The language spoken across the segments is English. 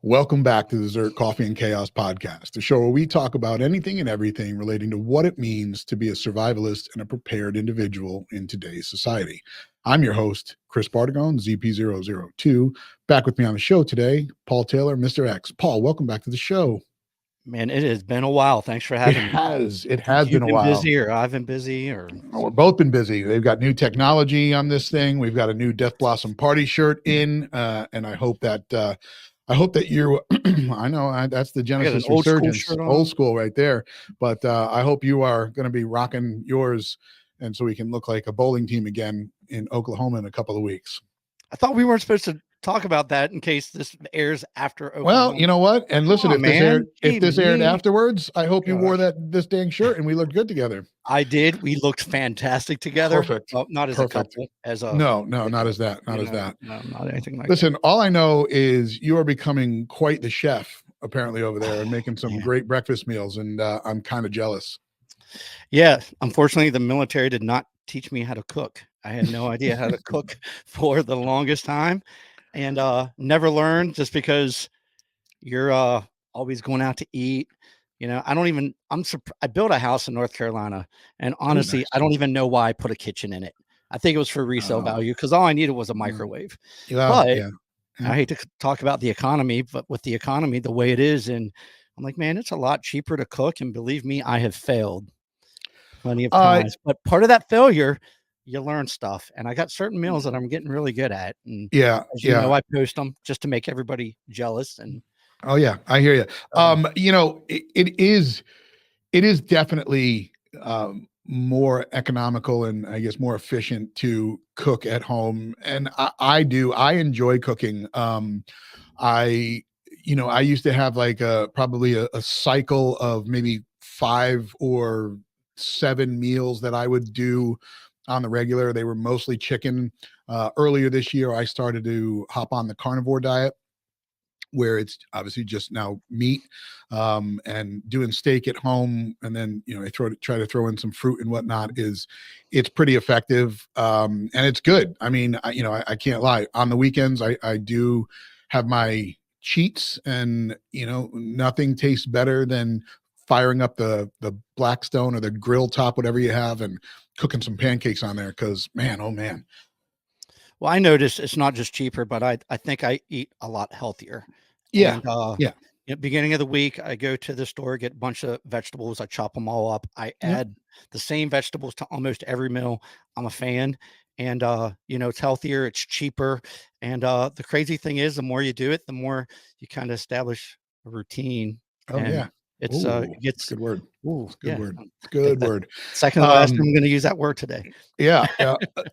Welcome back to the ZERT Coffee and Chaos podcast, the show where we talk about anything and everything relating to what it means to be a survivalist and a prepared individual in today's society. I'm your host, Chris Bartagone, ZP002. Back with me on the show today, Paul Taylor, Mr. X. Paul, welcome back to the show. Man, it has been a while. Thanks for having me. It has been a while. Busy, or I've been busy, or we've both been busy. They've got new technology on this thing. We've got a new Death Blossom party shirt in, and I hope that you. I know that's the Genesis Resurgence, old school right there. But I hope you are going to be rocking yours, and so we can look like a bowling team again in Oklahoma in a couple of weeks. I thought we weren't supposed to talk about that in case this airs after Oklahoma. Well, you know what? And listen, if this aired afterwards, I hope you wore this dang shirt and we looked good together. I did. We looked fantastic together. Perfect. Well, not as a couple, as a no, not as that. Not as that. No, not anything like Listen, that. all I know is you are becoming quite the chef apparently over there and making some great breakfast meals, and I'm kind of jealous. Yeah, unfortunately, the military did not teach me how to cook. I had no idea how to cook for the longest time. And never learned, just because you're always going out to eat. You know, I built a house in North Carolina, and honestly, nice. I don't even know why I put a kitchen in it. I think it was for resale value, because all I needed was a microwave. I hate to talk about the economy, but with the economy the way it is, and I'm like, man, it's a lot cheaper to cook. And believe me, I have failed plenty of times. But part of that failure, you learn stuff, and I got certain meals that I'm getting really good at. And as you know, I post them just to make everybody jealous. And oh yeah, I hear you. You know, it is definitely more economical and I guess more efficient to cook at home. And I enjoy cooking. I used to have like probably a cycle of maybe 5 or 7 meals that I would do on the regular. They were mostly chicken. Earlier this year, I started to hop on the carnivore diet, where it's obviously just now meat, and doing steak at home. And then, I try to throw in some fruit and whatnot. It's pretty effective. And it's good. I mean, I can't lie. On the weekends, I do have my cheats, and, nothing tastes better than firing up the Blackstone or the grill top, whatever you have, and cooking some pancakes on there, because man, oh man. Well, I noticed it's not just cheaper, but I think I eat a lot healthier. Yeah. And, at the beginning of the week, I go to the store, get a bunch of vegetables. I chop them all up. I add the same vegetables to almost every meal. I'm a fan. And, it's healthier, it's cheaper. And the crazy thing is, the more you do it, the more you kind of establish a routine. Oh, yeah. It's it's good word. It's good word. Good word. Second to last, I'm going to use that word today. Yeah.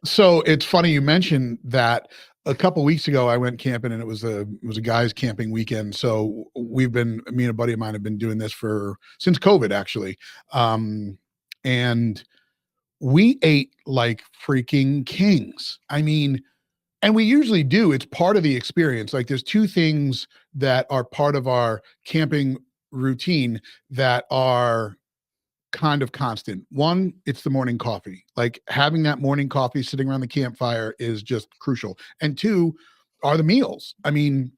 So it's funny you mentioned that. A couple of weeks ago, I went camping, and it was a guys camping weekend. So me and a buddy of mine have been doing this since COVID, actually. And we ate like freaking kings. I mean, and we usually do. It's part of the experience. Like, there's 2 things that are part of our camping routine that are kind of constant. One, it's the morning coffee. Like, having that morning coffee sitting around the campfire is just crucial. And 2 are the meals. I mean,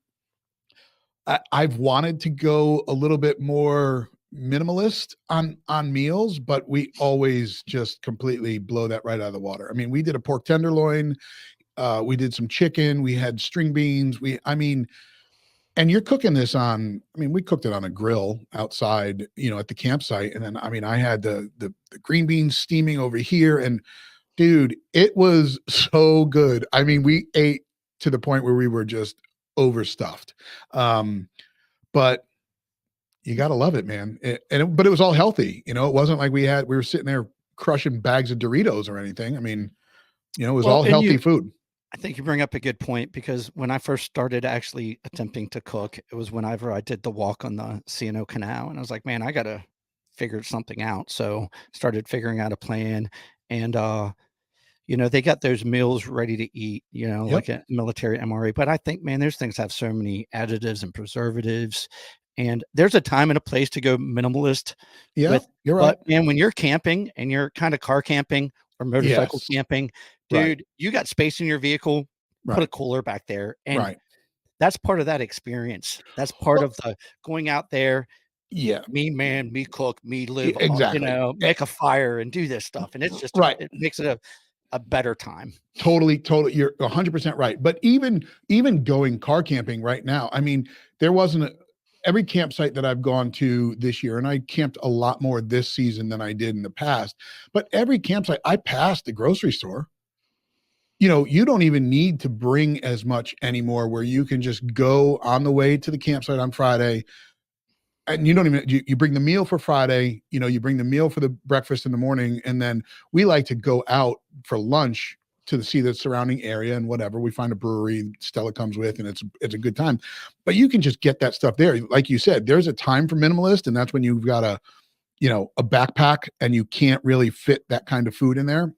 I've wanted to go a little bit more minimalist on meals, but we always just completely blow that right out of the water. I mean, we did a pork tenderloin, we did some chicken, we had string beans, and you're cooking this we cooked it on a grill outside, at the campsite. And then, I had the green beans steaming over here, and dude, it was so good. I mean, we ate to the point where we were just overstuffed. But you got to love it, man. But it was all healthy. It wasn't like we were sitting there crushing bags of Doritos or anything. I mean, it was all healthy food. I think you bring up a good point, because when I first started actually attempting to cook, it was whenever I did the walk on the C&O Canal, and I was like, man, I got to figure something out. So started figuring out a plan, and, they got those meals ready to eat, like a military MRE. But I think, man, there's things that have so many additives and preservatives, and there's a time and a place to go minimalist. Yeah, you're right. But man, when you're camping and you're kind of car camping or motorcycle camping, dude, you got space in your vehicle, put a cooler back there. And that's part of that experience. That's part of the going out there. Yeah, Me man, me cook, me live, exactly. make a fire and do this stuff. And it's just, Right. it makes it a better time. Totally. You're 100% right. But even going car camping right now, I mean, there wasn't every campsite that I've gone to this year, and I camped a lot more this season than I did in the past. But every campsite, I passed the grocery store. You don't even need to bring as much anymore, where you can just go on the way to the campsite on Friday, and you don't even you bring the meal for Friday, you bring the meal for the breakfast in the morning, and then we like to go out for lunch to see the surrounding area and whatever. We find a brewery Stella comes with, and it's a good time. But you can just get that stuff there. Like you said, there's a time for minimalist, and that's when you've got a backpack and you can't really fit that kind of food in there.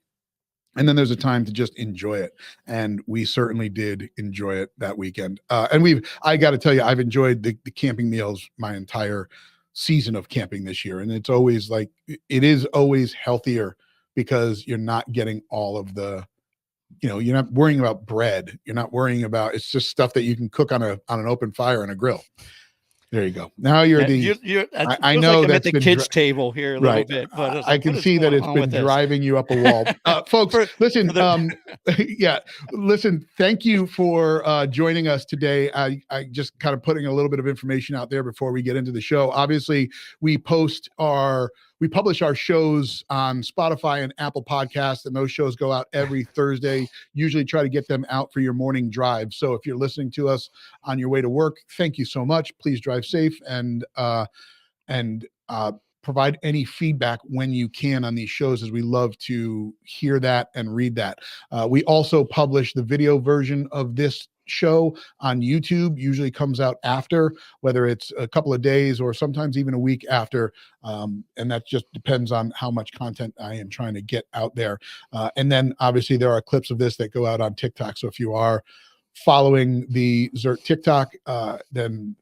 And then there's a time to just enjoy it. And we certainly did enjoy it that weekend. And I got to tell you, I've enjoyed the camping meals my entire season of camping this year. And it's always it is always healthier because you're not getting all of you're not worrying about bread. You're not worrying about, it's just stuff that you can cook on an open fire on a grill. There you go. Now you're I know like I'm at that's the kids' table here a little bit, but I can see that it's been driving you up a wall. Folks, listen, yeah, listen, thank you for joining us today. I just kind of putting a little bit of information out there before we get into the show. Obviously, we publish our shows on Spotify and Apple Podcasts, and those shows go out every Thursday. Usually try to get them out for your morning drive. So if you're listening to us on your way to work, thank you so much. Please drive safe and provide any feedback when you can on these shows, as we love to hear that and read that. We also publish the video version of this show on YouTube, usually comes out after, whether it's a couple of days or sometimes even a week after. And that just depends on how much content I am trying to get out there. And then obviously there are clips of this that go out on TikTok. So if you are following the ZERT TikTok, then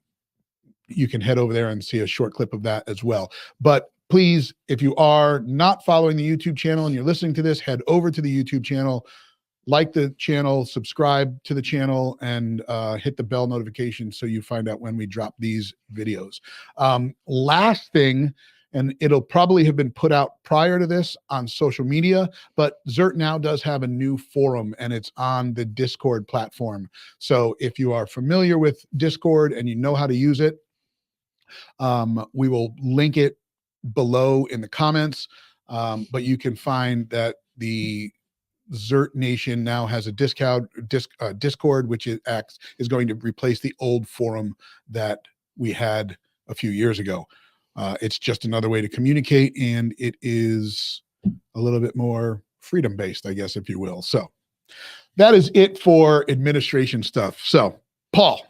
you can head over there and see a short clip of that as well. But please, if you are not following the YouTube channel and you're listening to this, head over to the YouTube channel, like the channel, subscribe to the channel, and hit the bell notification so you find out when we drop these videos. Last thing, and it'll probably have been put out prior to this on social media, but ZERT now does have a new forum, and it's on the Discord platform. So if you are familiar with Discord and you know how to use it, we will link it below in the comments, but you can find that the ZERT Nation now has a Discord, which is going to replace the old forum that we had a few years ago. It's just another way to communicate, and it is a little bit more freedom-based, I guess, if you will. So that is it for administration stuff. So, Paul,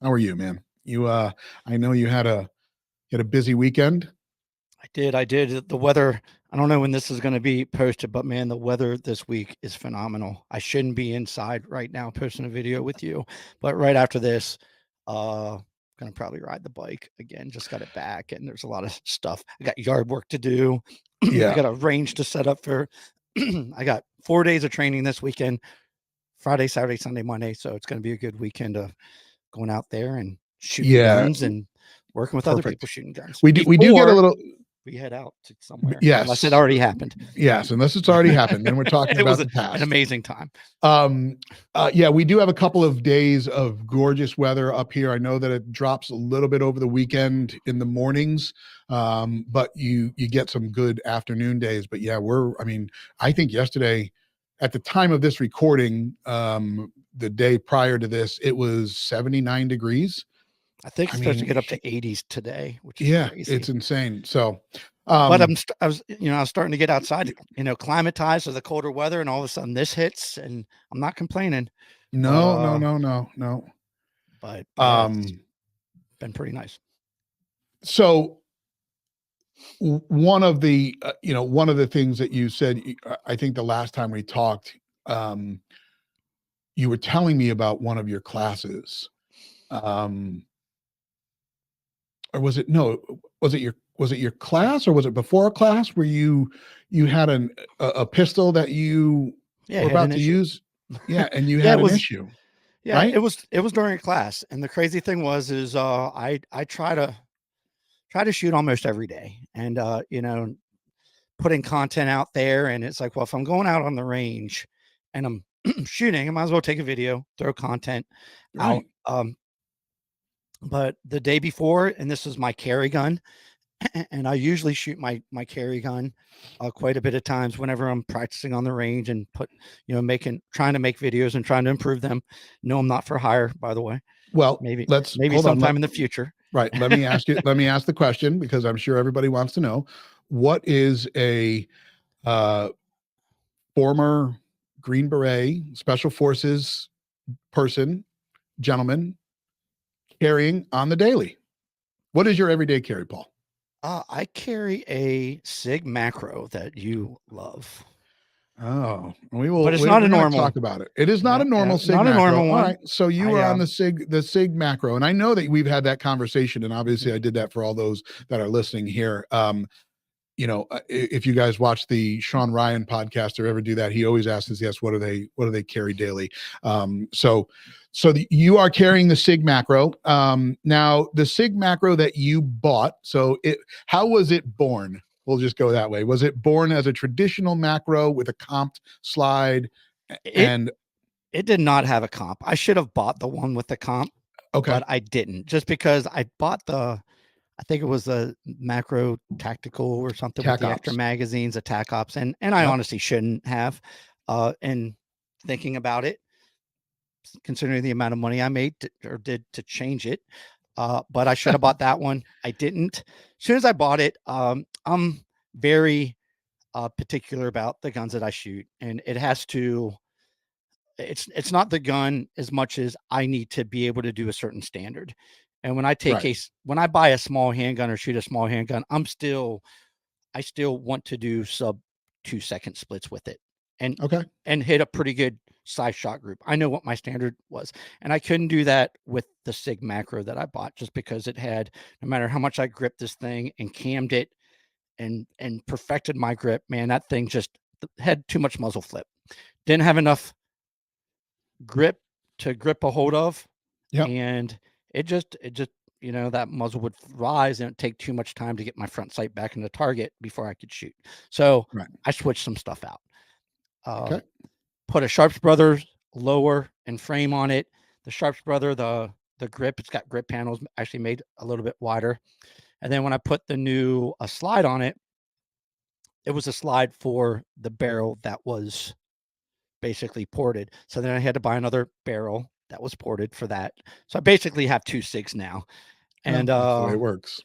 how are you, man? I know you had a busy weekend. I did. The weather, I don't know when this is going to be posted, but man, the weather this week is phenomenal. I shouldn't be inside right now posting a video with you, but right after this, going to probably ride the bike again. Just got it back, and there's a lot of stuff. I got yard work to do. Yeah. I got a range to set up for. I got 4 days of training this weekend, Friday, Saturday, Sunday, Monday. So it's going to be a good weekend of going out there and shooting guns and working with other people shooting guns. We do get a little. We head out to somewhere. Yes. Unless it already happened. Yes. Unless it's already happened. Then we're talking about the past. An amazing time. Yeah, we do have a couple of days of gorgeous weather up here. I know that it drops a little bit over the weekend in the mornings, but you get some good afternoon days. But yeah, I think yesterday, at the time of this recording, the day prior to this, it was 79 degrees. I think it's supposed to get up to 80s today, which is crazy. It's insane. So, but I was starting to get outside, acclimatize to the colder weather, and all of a sudden this hits, and I'm not complaining. No. But it's been pretty nice. So one of the things that you said, I think the last time we talked, you were telling me about one of your classes. Or was it your class, or was it before a class where you had a pistol that you were about to use? Yeah. And you had an issue. Yeah, right? it was during class, and the crazy thing was is I try to shoot almost every day, and you know, putting content out there, and it's like, well, if I'm going out on the range and I'm shooting, I might as well take a video, throw content out. Right. But the day before, and this is my carry gun, and I usually shoot my carry gun quite a bit of times whenever I'm practicing on the range and trying to make videos and trying to improve them. No, I'm not for hire, by the way. Well, Maybe let's maybe hold on. sometime in the future. Right. Let me ask you, let me ask the question because I'm sure everybody wants to know. What is a uh, former Green Beret Special Forces person, gentleman, carrying on the daily? What is your everyday carry, Paul? I carry a SIG Macro that you love, Oh, but it's we're not a going to normal. talk about it. It is not Yeah, a yeah, normal SIG not a macro. normal All one. right. So you I were on the SIG macro. And I know that we've had that conversation. And obviously I did that for all those that are listening here. You know, if you guys watch the Sean Ryan podcast or ever do that, he always asks us, yes, what do they carry daily? You are carrying the SIG macro. Now the SIG macro that you bought. How was it born? We'll just go that way. Was it born as a traditional macro with a comped slide? it And it did not have a comp. I should have bought the one with the comp, okay, but I didn't, just because I bought I think it was a Macro Tactical or something with tac the extra ops. magazines, Attack Ops, and I Yep. honestly shouldn't have. And thinking about it, considering the amount of money I made or did to change it, but I should have bought that one. I didn't. As soon as I bought it, I'm very particular about the guns that I shoot, and it has to. It's not the gun as much as I need to be able to do a certain standard. And Right. when I buy a small handgun or shoot a small handgun, I still want to do sub 2 second splits with it, and Okay. hit a pretty good size shot group. I know what my standard was, and I couldn't do that with the SIG Macro that I bought, just because it had, no matter how much I gripped this thing and cammed it and perfected my grip, man, that thing just had too much muzzle flip. Didn't have enough grip to grip a hold of, Yep. and it just that muzzle would rise and it'd take too much time to get my front sight back in the target before I could shoot. So Right. I switched some stuff out. Okay. Put a Sharps Brothers lower and frame on it. The Sharps Brother, the grip, it's got grip panels actually made a little bit wider. And then when I put the new slide on it, it was a slide for the barrel that was basically ported. So then I had to buy another barrel that was ported for that. So I basically have two SIGs now. Well, And that's the way it works.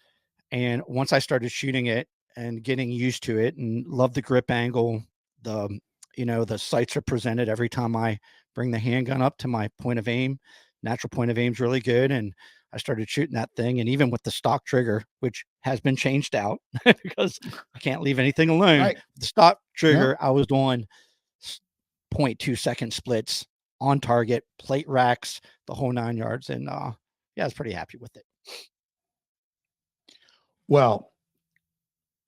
and once I started shooting it and getting used to it and love the grip angle, the the sights are presented every time I bring the handgun up to my point of aim. Natural point of aim is really good, and I started shooting that thing. And even with the stock trigger, which has been changed out because I can't leave anything alone, Right. the stock Yep. trigger, I was doing 0.2 second splits on target, plate racks, the whole 9 yards, and yeah, I was pretty happy with it. Well,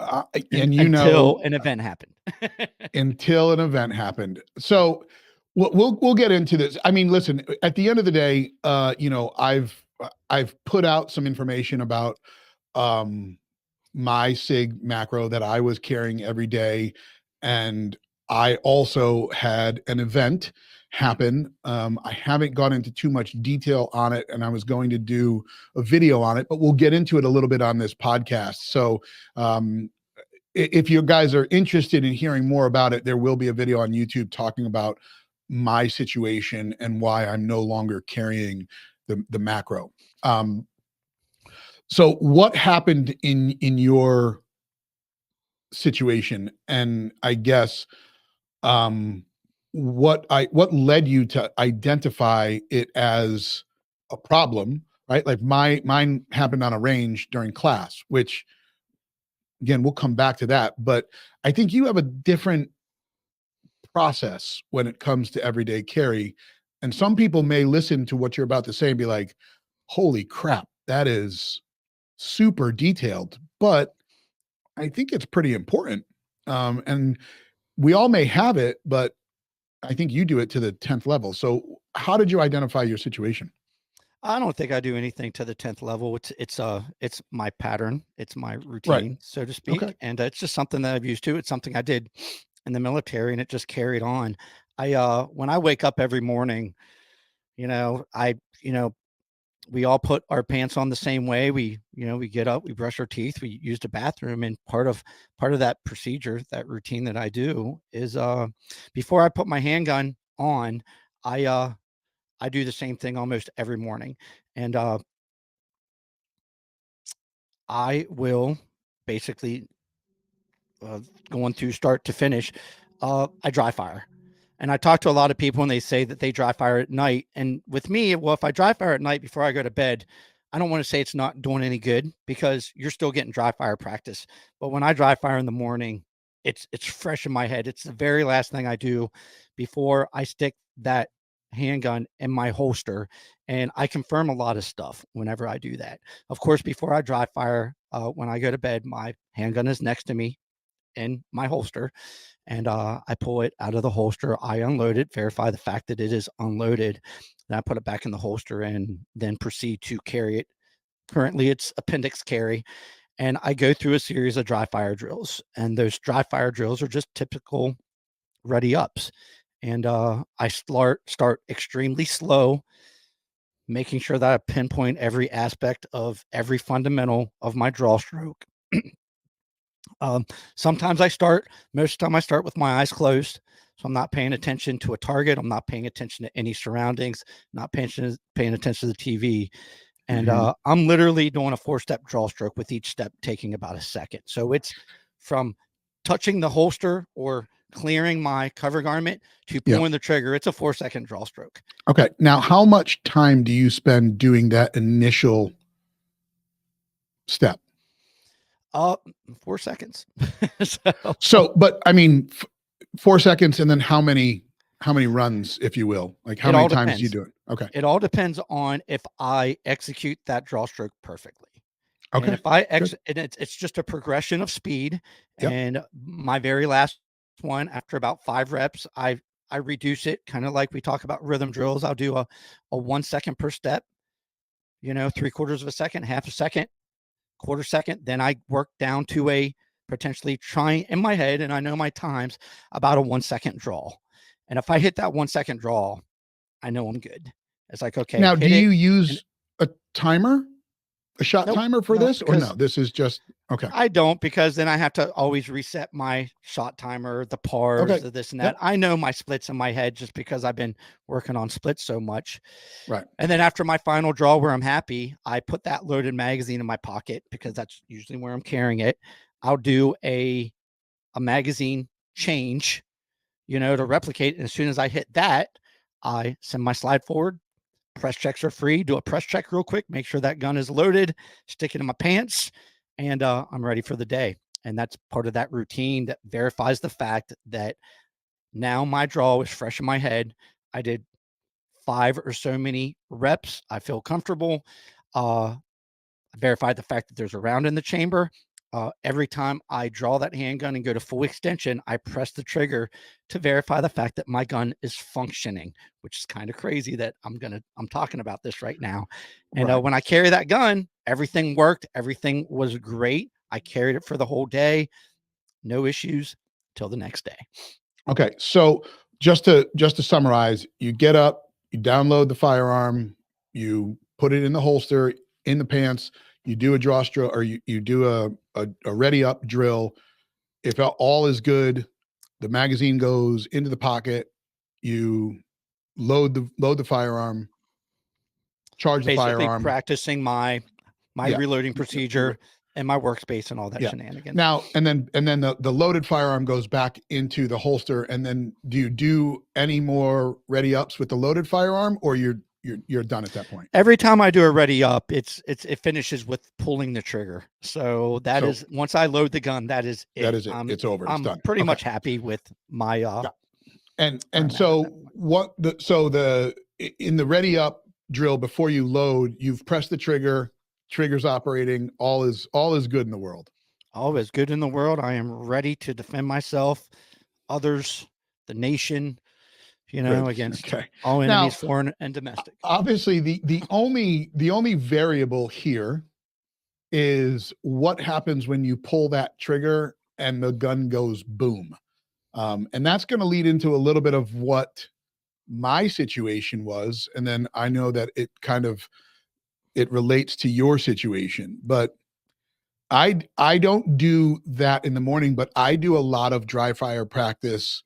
and Until an event happened. until an event happened. So we'll get into this. I mean, listen, at the end of the day, I've put out some information about my SIG macro that I was carrying every day, and I also had an event happen. I haven't gone into too much detail on it, and I was going to do a video on it, but we'll get into it a little bit on this podcast. So if you guys are interested in hearing more about it, there will be a video on YouTube talking about my situation and why I'm no longer carrying the macro. So what happened in your situation? And I guess what led you to identify it as a problem, right? Like mine happened on a range during class, which again, we'll come back to that, but I think you have a different process when it comes to everyday carry. And some people may listen to what you're about to say and be like, holy crap, that is super detailed. But I think it's pretty important. And we all may have it, but I think you do it to the 10th level. So how did you identify your situation? I don't think I do anything to the 10th level. It's my pattern. It's my Right. routine, so to Okay. speak. And it's just something that I've used to. It's something I did in the military and it just carried on. When I wake up every morning, you know, we all put our pants on the same way. We get up, we brush our teeth, we use the bathroom. And part of that procedure, that routine that I do is, before I put my handgun on, I do the same thing almost every morning. And I will basically, going through start to finish, I dry fire. And I talk to a lot of people and they say that they dry fire at night. And with me, well, if I dry fire at night before I go to bed, I don't want to say it's not doing any good because you're still getting dry fire practice. But when I dry fire in the morning, it's fresh in my head. It's the very last thing I do before I stick that handgun in my holster. And I confirm a lot of stuff whenever I do that. Of course, before I dry fire, when I go to bed, my handgun is next to me in my holster. And I pull it out of the holster. I unload it, verify the fact that it is unloaded. Then I put it back in the holster and then proceed to carry it. Currently, it's appendix carry. And I go through a series of dry fire drills. And those dry fire drills are just typical ready ups. And I start extremely slow, making sure that I pinpoint every aspect of every fundamental of my draw stroke. Sometimes most of the time I start with my eyes closed. So I'm not paying attention to a target. I'm not paying attention to any surroundings, not paying attention to the TV. And I'm literally doing a 4-step draw stroke with each step taking about a second. So it's from touching the holster or clearing my cover garment to pulling the trigger. It's a 4-second draw stroke. Okay. Now, how much time do you spend doing that initial step? 4 seconds. But I mean, 4 seconds, and then how many runs, if you will? Like how many times do you do it? Okay. It all depends on if I execute that draw stroke perfectly. Okay. And if I it's just a progression of speed. Yep. And my very last one, after about 5 reps, I reduce it, kind of like we talk about rhythm drills. I'll do a 1 second per step, 3/4 of a second, half a second, quarter second. Then I work down to a potentially trying in my head, and I know my times, about a 1 second draw. And if I hit that 1 second draw, I know I'm good. It's like, okay. Now, do you use a timer, a shot timer for this, or no? This is just okay. I don't, because then I have to always reset my shot timer, the pars, the this and that. I know my splits in my head just because I've been working on splits so much. Right. And then after my final draw where I'm happy, I put that loaded magazine in my pocket because that's usually where I'm carrying it. I'll do a magazine change, to replicate. And as soon as I hit that, I send my slide forward. Press checks are free. Do a press check real quick. Make sure that gun is loaded. Stick it in my pants, and I'm ready for the day. And that's part of that routine that verifies the fact that now my draw is fresh in my head. I did 5 or so many reps. I feel comfortable. I verified the fact that there's a round in the chamber. Every time I draw that handgun and go to full extension, I press the trigger to verify the fact that my gun is functioning, which is kind of crazy that I'm talking about this right now. And when I carry that gun, everything worked. Everything was great. I carried it for the whole day. No issues till the next day. Okay. So just to summarize, you get up, you download the firearm, you put it in the holster, in the pants, you do a draw stroke, or you do a ready up drill. If all is good, the magazine goes into the pocket, you load the firearm, charge the firearm. Practicing my reloading procedure and my workspace and all that shenanigans. Now, and then the loaded firearm goes back into the holster. And then do you do any more ready ups with the loaded firearm, or you're done at that point? Every time I do a ready up, it finishes with pulling the trigger. So is once I load the gun, that is it. That is it. It's over. It's done. Pretty much happy with my And so in the ready up drill, before you load, you've pressed the trigger's operating, all is good in the world. All is good in the world. I am ready to defend myself, others, the nation, you know, Good. against Okay. all Now, enemies, foreign and domestic. obviously, the only variable here is what happens when you pull that trigger and the gun goes boom. And that's going to lead into a little bit of what my situation was. And then I know that it relates to your situation, but I don't do that in the morning, but I do a lot of dry fire practice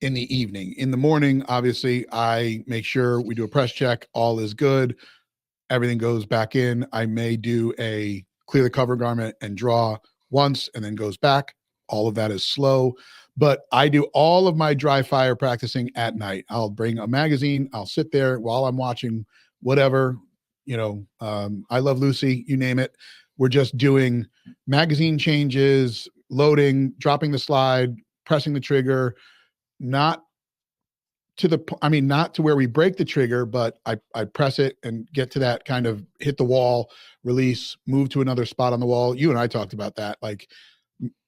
in the evening. In the morning, obviously, I make sure we do a press check, all is good, everything goes back in. I may do a clear the cover garment and draw once and then goes back. All of that is slow, but I do all of my dry fire practicing at night. I'll bring a magazine, I'll sit there while I'm watching whatever, I Love Lucy, you name it. We're just doing magazine changes, loading, dropping the slide, pressing the trigger, not not to where we break the trigger, but I press it and get to that kind of hit the wall, release, move to another spot on the wall. You and I talked about that, like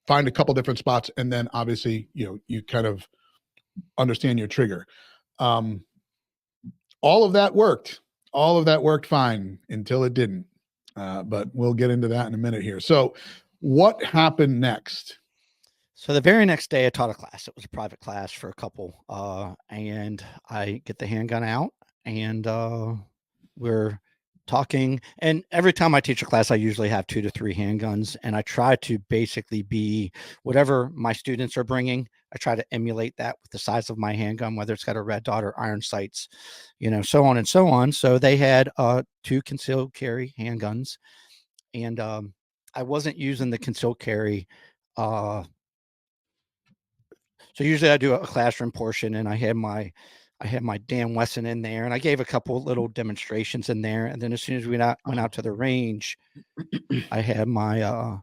find a couple different spots. And then obviously, you kind of understand your trigger. All of that worked. All of that worked fine until it didn't. But we'll get into that in a minute here. So what happened next? So the very next day I taught a class. It was a private class for a couple. And I get the handgun out and we're talking. And every time I teach a class, I usually have 2 to 3 handguns. And I try to basically be whatever my students are bringing. I try to emulate that with the size of my handgun, whether it's got a red dot or iron sights, so on and so on. So they had 2 concealed carry handguns. And I wasn't using the concealed carry. So usually I do a classroom portion and I had my Dan Wesson in there and I gave a couple little demonstrations in there. And then as soon as we went out to the range, I had my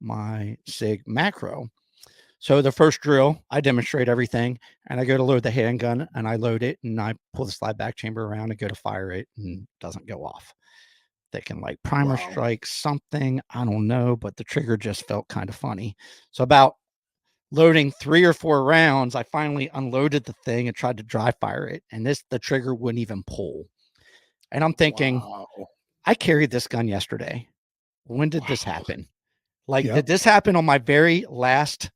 my SIG Macro. So the first drill, I demonstrate everything and I go to load the handgun and I load it and I pull the slide back chamber around and go to fire it and it doesn't go off. Thinking like primer strike something, I don't know, but the trigger just felt kind of funny. So about loading 3 or 4 rounds, I finally unloaded the thing and tried to dry fire it. And the trigger wouldn't even pull. And I'm thinking, I carried this gun yesterday. When did this happen? Like, did this happen on my very last?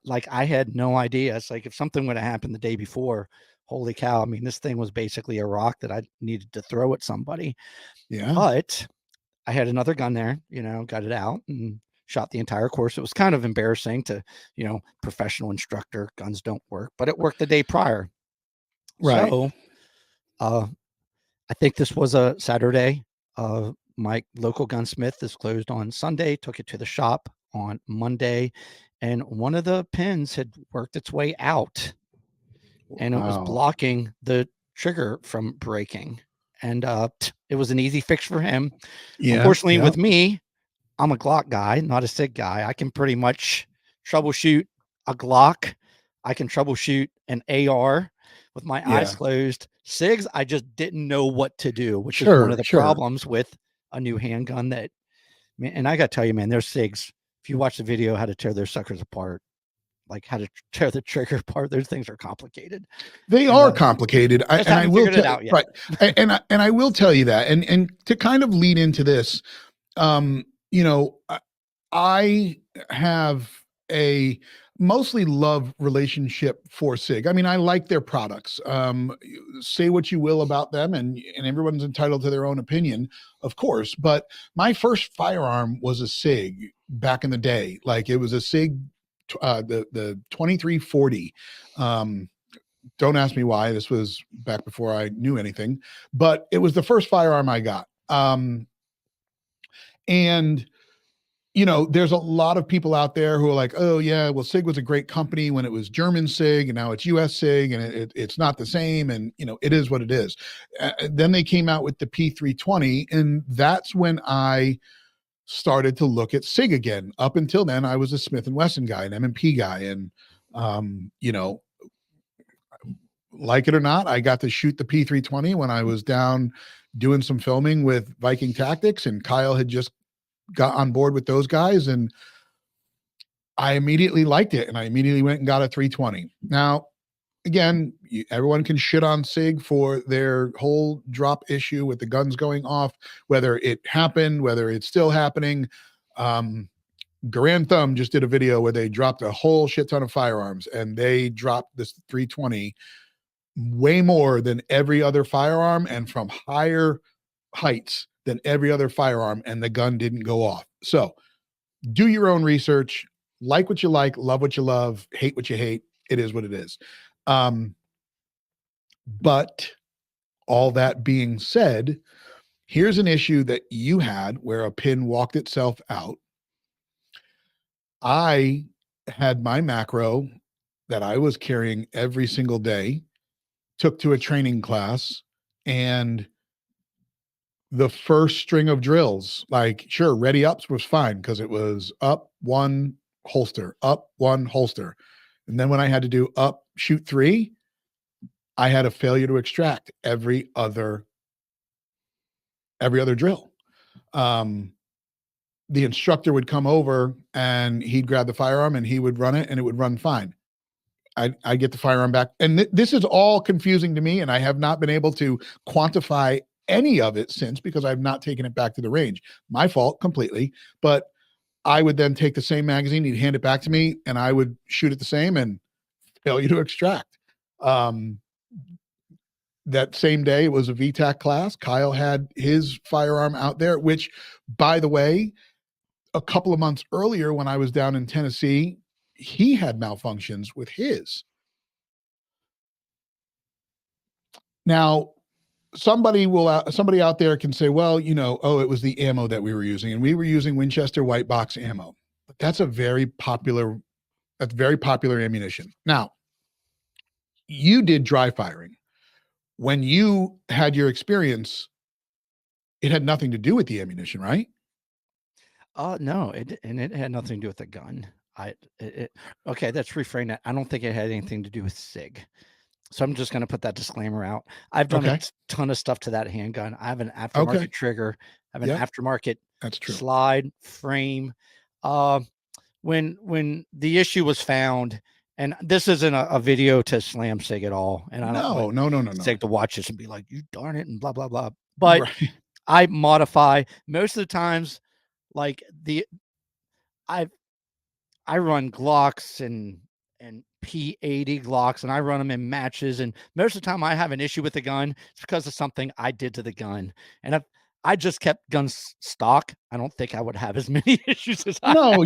Like, I had no idea. It's like if something would have happened the day before, holy cow. I mean, this thing was basically a rock that I needed to throw at somebody. Yeah. But I had another gun there, got it out and shot the entire course. It was kind of embarrassing to, professional instructor, guns don't work, but it worked the day prior. Right. So I think this was a Saturday. My local gunsmith is closed on Sunday, took it to the shop on Monday, and one of the pins had worked its way out and it was blocking the trigger from breaking. And it was an easy fix for him. Unfortunately, with me, I'm a Glock guy, not a SIG guy. I can pretty much troubleshoot a Glock. I can troubleshoot an AR with my eyes closed. SIGs, I just didn't know what to do, which is one of the problems with a new handgun that, and I got to tell you, man, there's SIGs. If you watch the video, how to tear their suckers apart, like how to tear the trigger apart, those things are complicated. They are complicated. I will tell you, right. And I will tell you that, and to kind of lead into this, I have a mostly love relationship for SIG. I mean, I like their products. Say what you will about them, and everyone's entitled to their own opinion, of course. But my first firearm was a SIG back in the day. Like it was a SIG, the 2340. Don't ask me why. This was back before I knew anything, but it was the first firearm I got. And there's a lot of people out there who are like, oh yeah, well, SIG was a great company when it was German SIG and now it's US SIG and it's not the same. And it is what it is. Then they came out with the P320 and that's when I started to look at SIG again. Up until then, I was a Smith & Wesson guy, an M&P guy. And, like it or not, I got to shoot the P320 when I was down doing some filming with Viking Tactics, and Kyle had just got on board with those guys, and I immediately liked it, and I immediately went and got a 320. Now, again, everyone can shit on SIG for their whole drop issue with the guns going off, whether it happened, whether it's still happening. Grand Thumb just did a video where they dropped a whole shit ton of firearms, and they dropped this 320 way more than every other firearm and from higher heights than every other firearm, and the gun didn't go off. So do your own research, like what you like, love what you love, hate what you hate. It is what it is. But all that being said, here's an issue that you had where a pin walked itself out. I had my macro that I was carrying every single day, took to a training class, and the first string of drills, like, sure, ready ups was fine because it was up one holster, up one holster. And then when I had to do up shoot 3, I had a failure to extract every other drill. The instructor would come over and he'd grab the firearm and he would run it and it would run fine. I get the firearm back. And this is all confusing to me, and I have not been able to quantify any of it since because I've not taken it back to the range. My fault completely. But I would then take the same magazine, he'd hand it back to me, and I would shoot it the same and failure to extract. That same day, it was a VTAC class. Kyle had his firearm out there, which, by the way, a couple of months earlier when I was down in Tennessee, he had malfunctions with his. Now, somebody out there can say, well, oh, it was the ammo that we were using, and we were using Winchester white box ammo. But that's very popular ammunition. Now, you did dry firing. When you had your experience, it had nothing to do with the ammunition, right? No, it had nothing to do with the gun. Okay, let's reframe that. I don't think it had anything to do with SIG. So I'm just going to put that disclaimer out. I've done a ton of stuff to that handgun. I have an aftermarket trigger. I have an aftermarket slide frame. When the issue was found, and this isn't a video to slam SIG at all. And I don't no. SIG to watch this and be like, you darn it, and blah, blah, blah. But I modify most of the times, like I run Glocks and P80 Glocks, and I run them in matches. And most of the time I have an issue with the gun, it's because of something I did to the gun. And if I just kept guns stock, I don't think I would have as many issues as I have.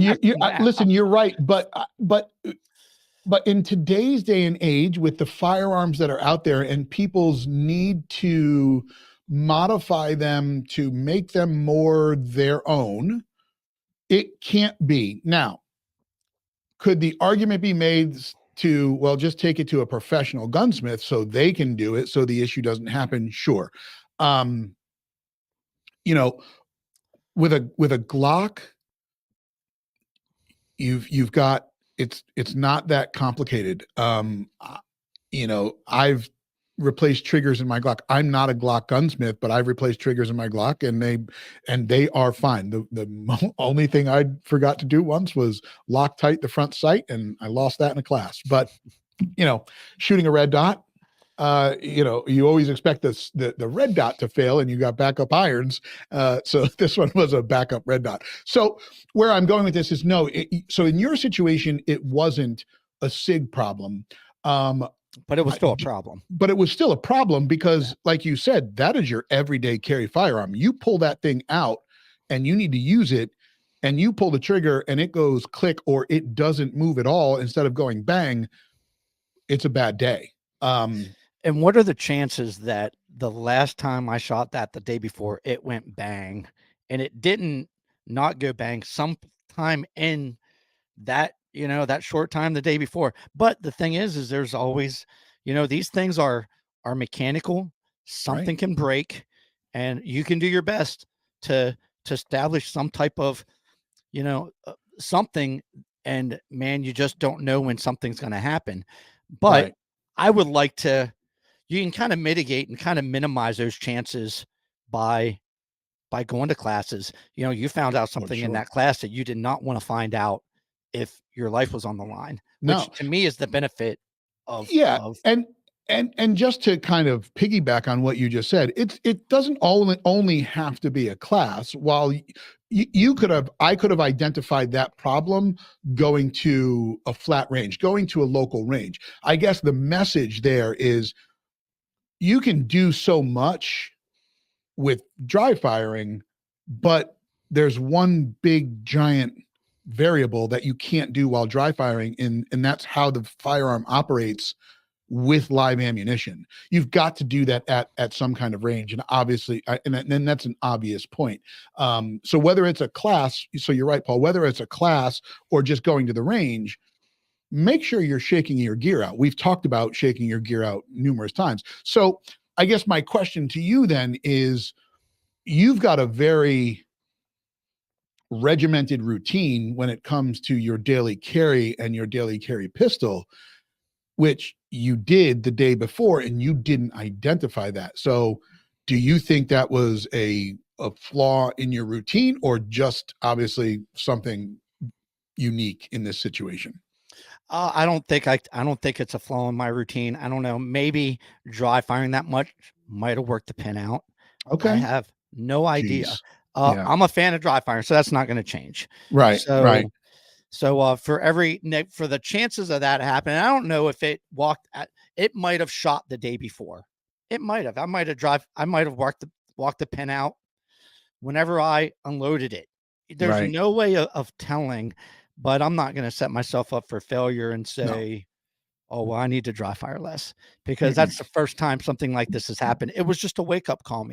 Listen, you're right. But in today's day and age, with the firearms that are out there and people's need to modify them to make them more their own, it can't be. Now, could the argument be made to, well, just take it to a professional gunsmith so they can do it so the issue doesn't happen? Sure. With a Glock, you've got, it's not that complicated. I've replaced triggers in my Glock. I'm not a Glock gunsmith, but I've replaced triggers in my Glock, and they are fine. The only thing I forgot to do once was lock tight the front sight, and I lost that in a class. But shooting a red dot, you always expect the red dot to fail, and you got backup irons. So this one was a backup red dot. So where I'm going with this is so in your situation, it wasn't a SIG problem. But it was still a problem. But it was still a problem because, like you said, that is your everyday carry firearm. You pull that thing out and you need to use it, and you pull the trigger and it goes click or it doesn't move at all instead of going bang. It's a bad day. And what are the chances that the last time I shot that the day before, it went bang, and it didn't not go bang sometime in that, that short time the day before? But the thing is there's always, these things are mechanical. Something can break, and you can do your best to establish some type of, something. And man, you just don't know when something's going to happen. But I would like to, you can kind of mitigate and kind of minimize those chances by going to classes. You found out something in that class that you did not want to find out if your life was on the line, which to me is the benefit Yeah, of and just to kind of piggyback on what you just said, it doesn't only have to be a class. While you could have, I could have identified that problem going to a flat range, going to a local range. I guess the message there is you can do so much with dry firing, but there's one big giant variable that you can't do while dry firing, and that's how the firearm operates with live ammunition. You've got to do that at some kind of range, and obviously, and that's an obvious point. So whether it's a class, so you're right, Paul. Whether it's a class or just going to the range, make sure you're shaking your gear out. We've talked about shaking your gear out numerous times. So I guess my question to you then is, you've got a very regimented routine when it comes to your daily carry and your daily carry pistol, which you did the day before and you didn't identify that. So do you think that was a flaw in your routine, or just obviously something unique in this situation? I don't think I don't think it's a flaw in my routine. I don't know. Maybe dry firing that much might have worked the pin out. I Okay. have no idea. Jeez. Yeah. I'm a fan of dry firing, so that's not going to change. Right. Right. So for the chances of that happening, I don't know if it might have shot the day before. It might have. I might have walked the pin out whenever I unloaded it. There's Right. no way of telling, but I'm not going to set myself up for failure and No. say, oh, well, I need to dry fire less, because that's the first time something like this has happened. It was just a wake up call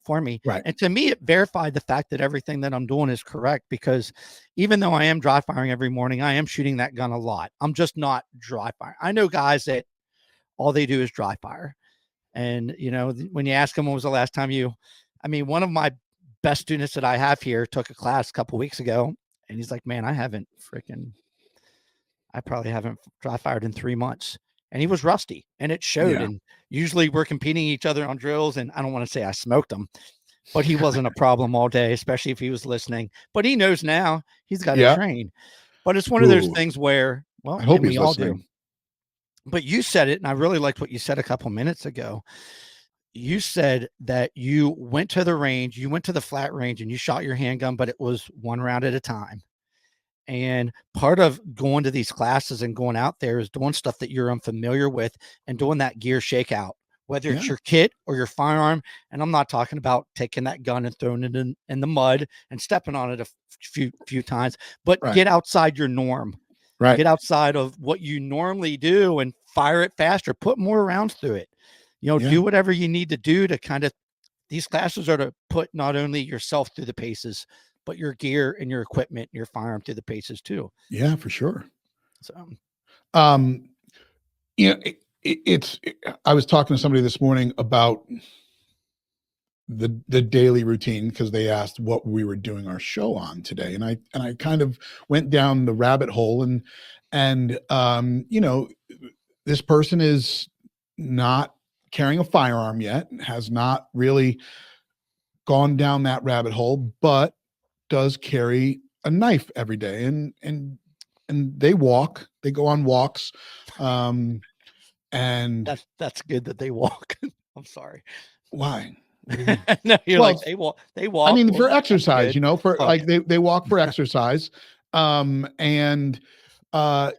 for me. Right. And to me, it verified the fact that everything that I'm doing is correct, because even though I am dry firing every morning, I am shooting that gun a lot. I'm just not dry firing. I know guys that all they do is dry fire. And, when you ask them, when was the last time one of my best students that I have here took a class a couple weeks ago, and he's like, man, I probably haven't dry fired in 3 months. And he was rusty, and it showed. Yeah. And usually we're competing each other on drills, and I don't want to say I smoked him, but he wasn't a problem all day, especially if he was listening. But he knows now he's got to train. But it's one of those things where, well, I hope and he's we all listening. do. But you said it, and I really liked what you said a couple minutes ago. You said that you went to the range, you went to the flat range, and you shot your handgun, but it was one round at a time. And part of going to these classes and going out there is doing stuff that you're unfamiliar with and doing that gear shakeout, whether it's your kit or your firearm. And I'm not talking about taking that gun and throwing it in the mud and stepping on it a few times, but get outside your norm. Right. Get outside of what you normally do and fire it faster, put more rounds through it. Do whatever you need to do to kind of, these classes are to put not only yourself through the paces, but your gear and your equipment, and your firearm through the paces too. Yeah, for sure. So, I was talking to somebody this morning about the daily routine, because they asked what we were doing our show on today, and I kind of went down the rabbit hole, and this person is not carrying a firearm yet, has not really gone down that rabbit hole, but does carry a knife every day, and they go on walks, and that's good that they walk. I'm sorry. Why? No, you're like, they walk. I mean, for exercise, like they walk for exercise. And I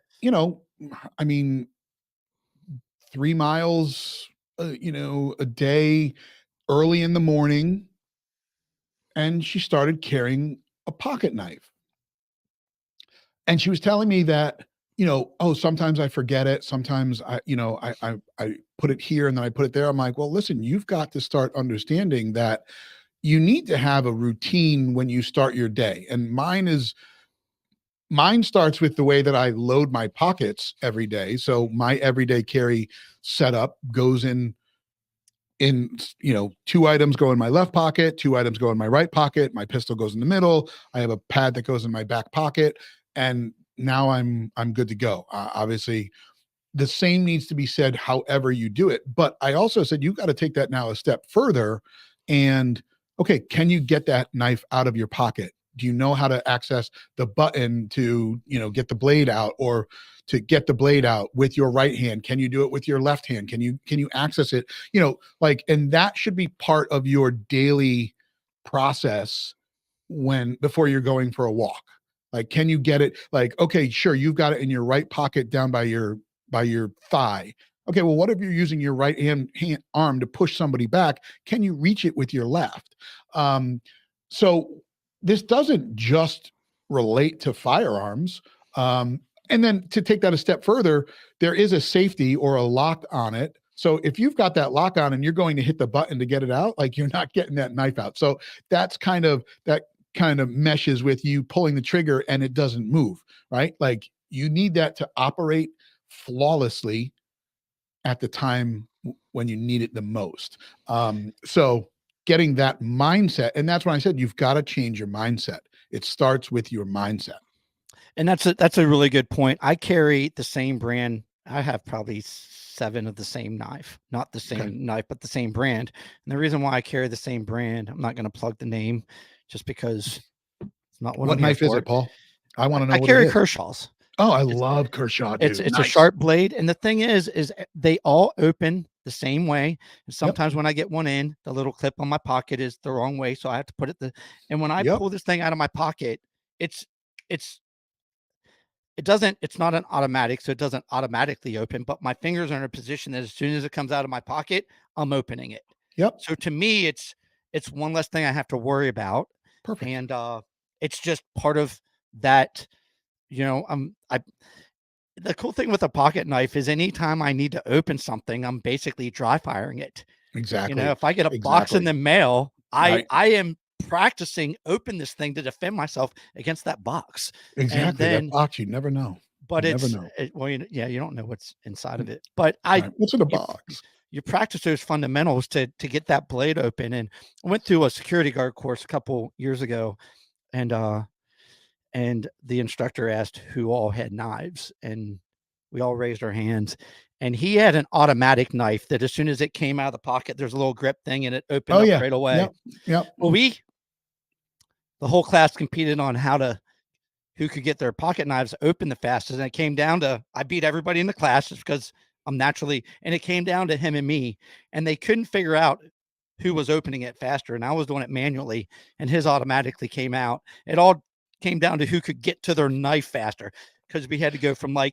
mean, 3 miles, a day, early in the morning. And she started carrying a pocket knife. And she was telling me that, sometimes I forget it. Sometimes I put it here and then I put it there. I'm like, well, listen, you've got to start understanding that you need to have a routine when you start your day. And mine starts with the way that I load my pockets every day. So my everyday carry setup goes in 2 items go in my left pocket, 2 items go in my right pocket, my pistol goes in the middle, I have a pad that goes in my back pocket, and now I'm good to go. Obviously the same needs to be said however you do it, but I also said you've got to take that now a step further, and okay, can you get that knife out of your pocket do you know how to access the button to, get the blade out, or to get the blade out with your right hand? Can you do it with your left hand? Can you access it? And that should be part of your daily process before you're going for a walk. Like, can you get it? Like, okay, sure, you've got it in your right pocket down by your thigh. Okay, well, what if you're using your right hand arm to push somebody back? Can you reach it with your left? So this doesn't just relate to firearms. And then to take that a step further, there is a safety or a lock on it. So if you've got that lock on and you're going to hit the button to get it out, like, you're not getting that knife out. So that kind of meshes with you pulling the trigger and it doesn't move, right? Like, you need that to operate flawlessly at the time when you need it the most. So getting that mindset, and that's when I said, you've got to change your mindset. It starts with your mindset. And that's a really good point. I carry the same brand. I have probably 7 of the same knife, not the same knife, but the same brand. And the reason why I carry the same brand, I'm not going to plug the name just because it's not what knife is it, Paul? I want to know. I carry Kershaw's. Oh, I love Kershaw, dude. It's nice. A sharp blade. And the thing is they all open the same way. And sometimes when I get one in, the little clip on my pocket is the wrong way. So I have to put it and when I pull this thing out of my pocket, it's not an automatic, so it doesn't automatically open, but my fingers are in a position that as soon as it comes out of my pocket, I'm opening it. Yep. So to me, it's one less thing I have to worry about. Perfect. And it's just part of that. The cool thing with a pocket knife is anytime I need to open something, I'm basically dry firing it. Exactly. If I get a box in the mail, I am practicing open this thing to defend myself against that box. Exactly. And then, that box, you never know. But you don't know what's inside of it. But what's in the box? You practice those fundamentals to get that blade open. And I went through a security guard course a couple years ago, and the instructor asked who all had knives, and we all raised our hands. And he had an automatic knife that as soon as it came out of the pocket, there's a little grip thing and it opened up right away. Yep. Well, the whole class competed on who could get their pocket knives open the fastest. And it came down to, I beat everybody in the class just because I'm naturally, and it came down to him and me, and they couldn't figure out who was opening it faster. And I was doing it manually and his automatically came out. It all came down to who could get to their knife faster, because we had to go from the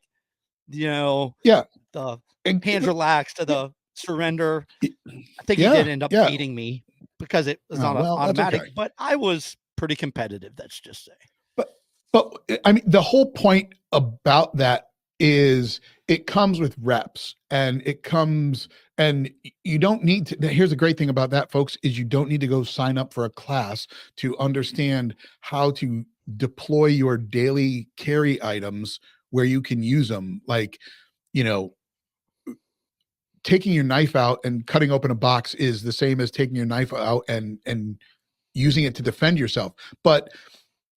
hands relaxed to the surrender. I think he did end up beating me because it was not automatic, but I was pretty competitive. That's just say. But I mean, the whole point about that is it comes with reps, and you don't need to. Here's the great thing about that, folks, is you don't need to go sign up for a class to understand how to deploy your daily carry items where you can use them. Like, taking your knife out and cutting open a box is the same as taking your knife out and using it to defend yourself. But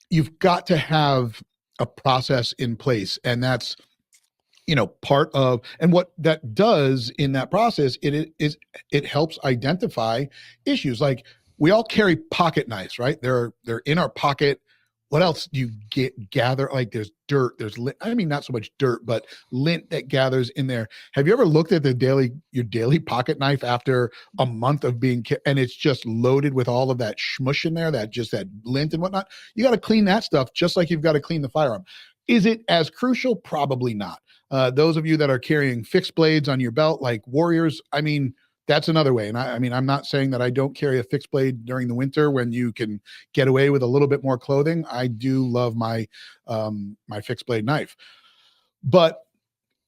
you've got to have a process in place, and that's part of, and what that does in that process, it helps identify issues. Like, we all carry pocket knives, right? They're in our pocket. What else do you gather? Like, there's dirt, there's lint. I mean, not so much dirt, but lint that gathers in there. Have you ever looked at your daily pocket knife after a month of and it's just loaded with all of that schmush in there, that lint and whatnot? You got to clean that stuff just like you've got to clean the firearm. Is it as crucial? Probably not. Those of you that are carrying fixed blades on your belt, like warriors, I mean, that's another way. And I mean, I'm not saying that I don't carry a fixed blade during the winter when you can get away with a little bit more clothing. I do love my fixed blade knife. But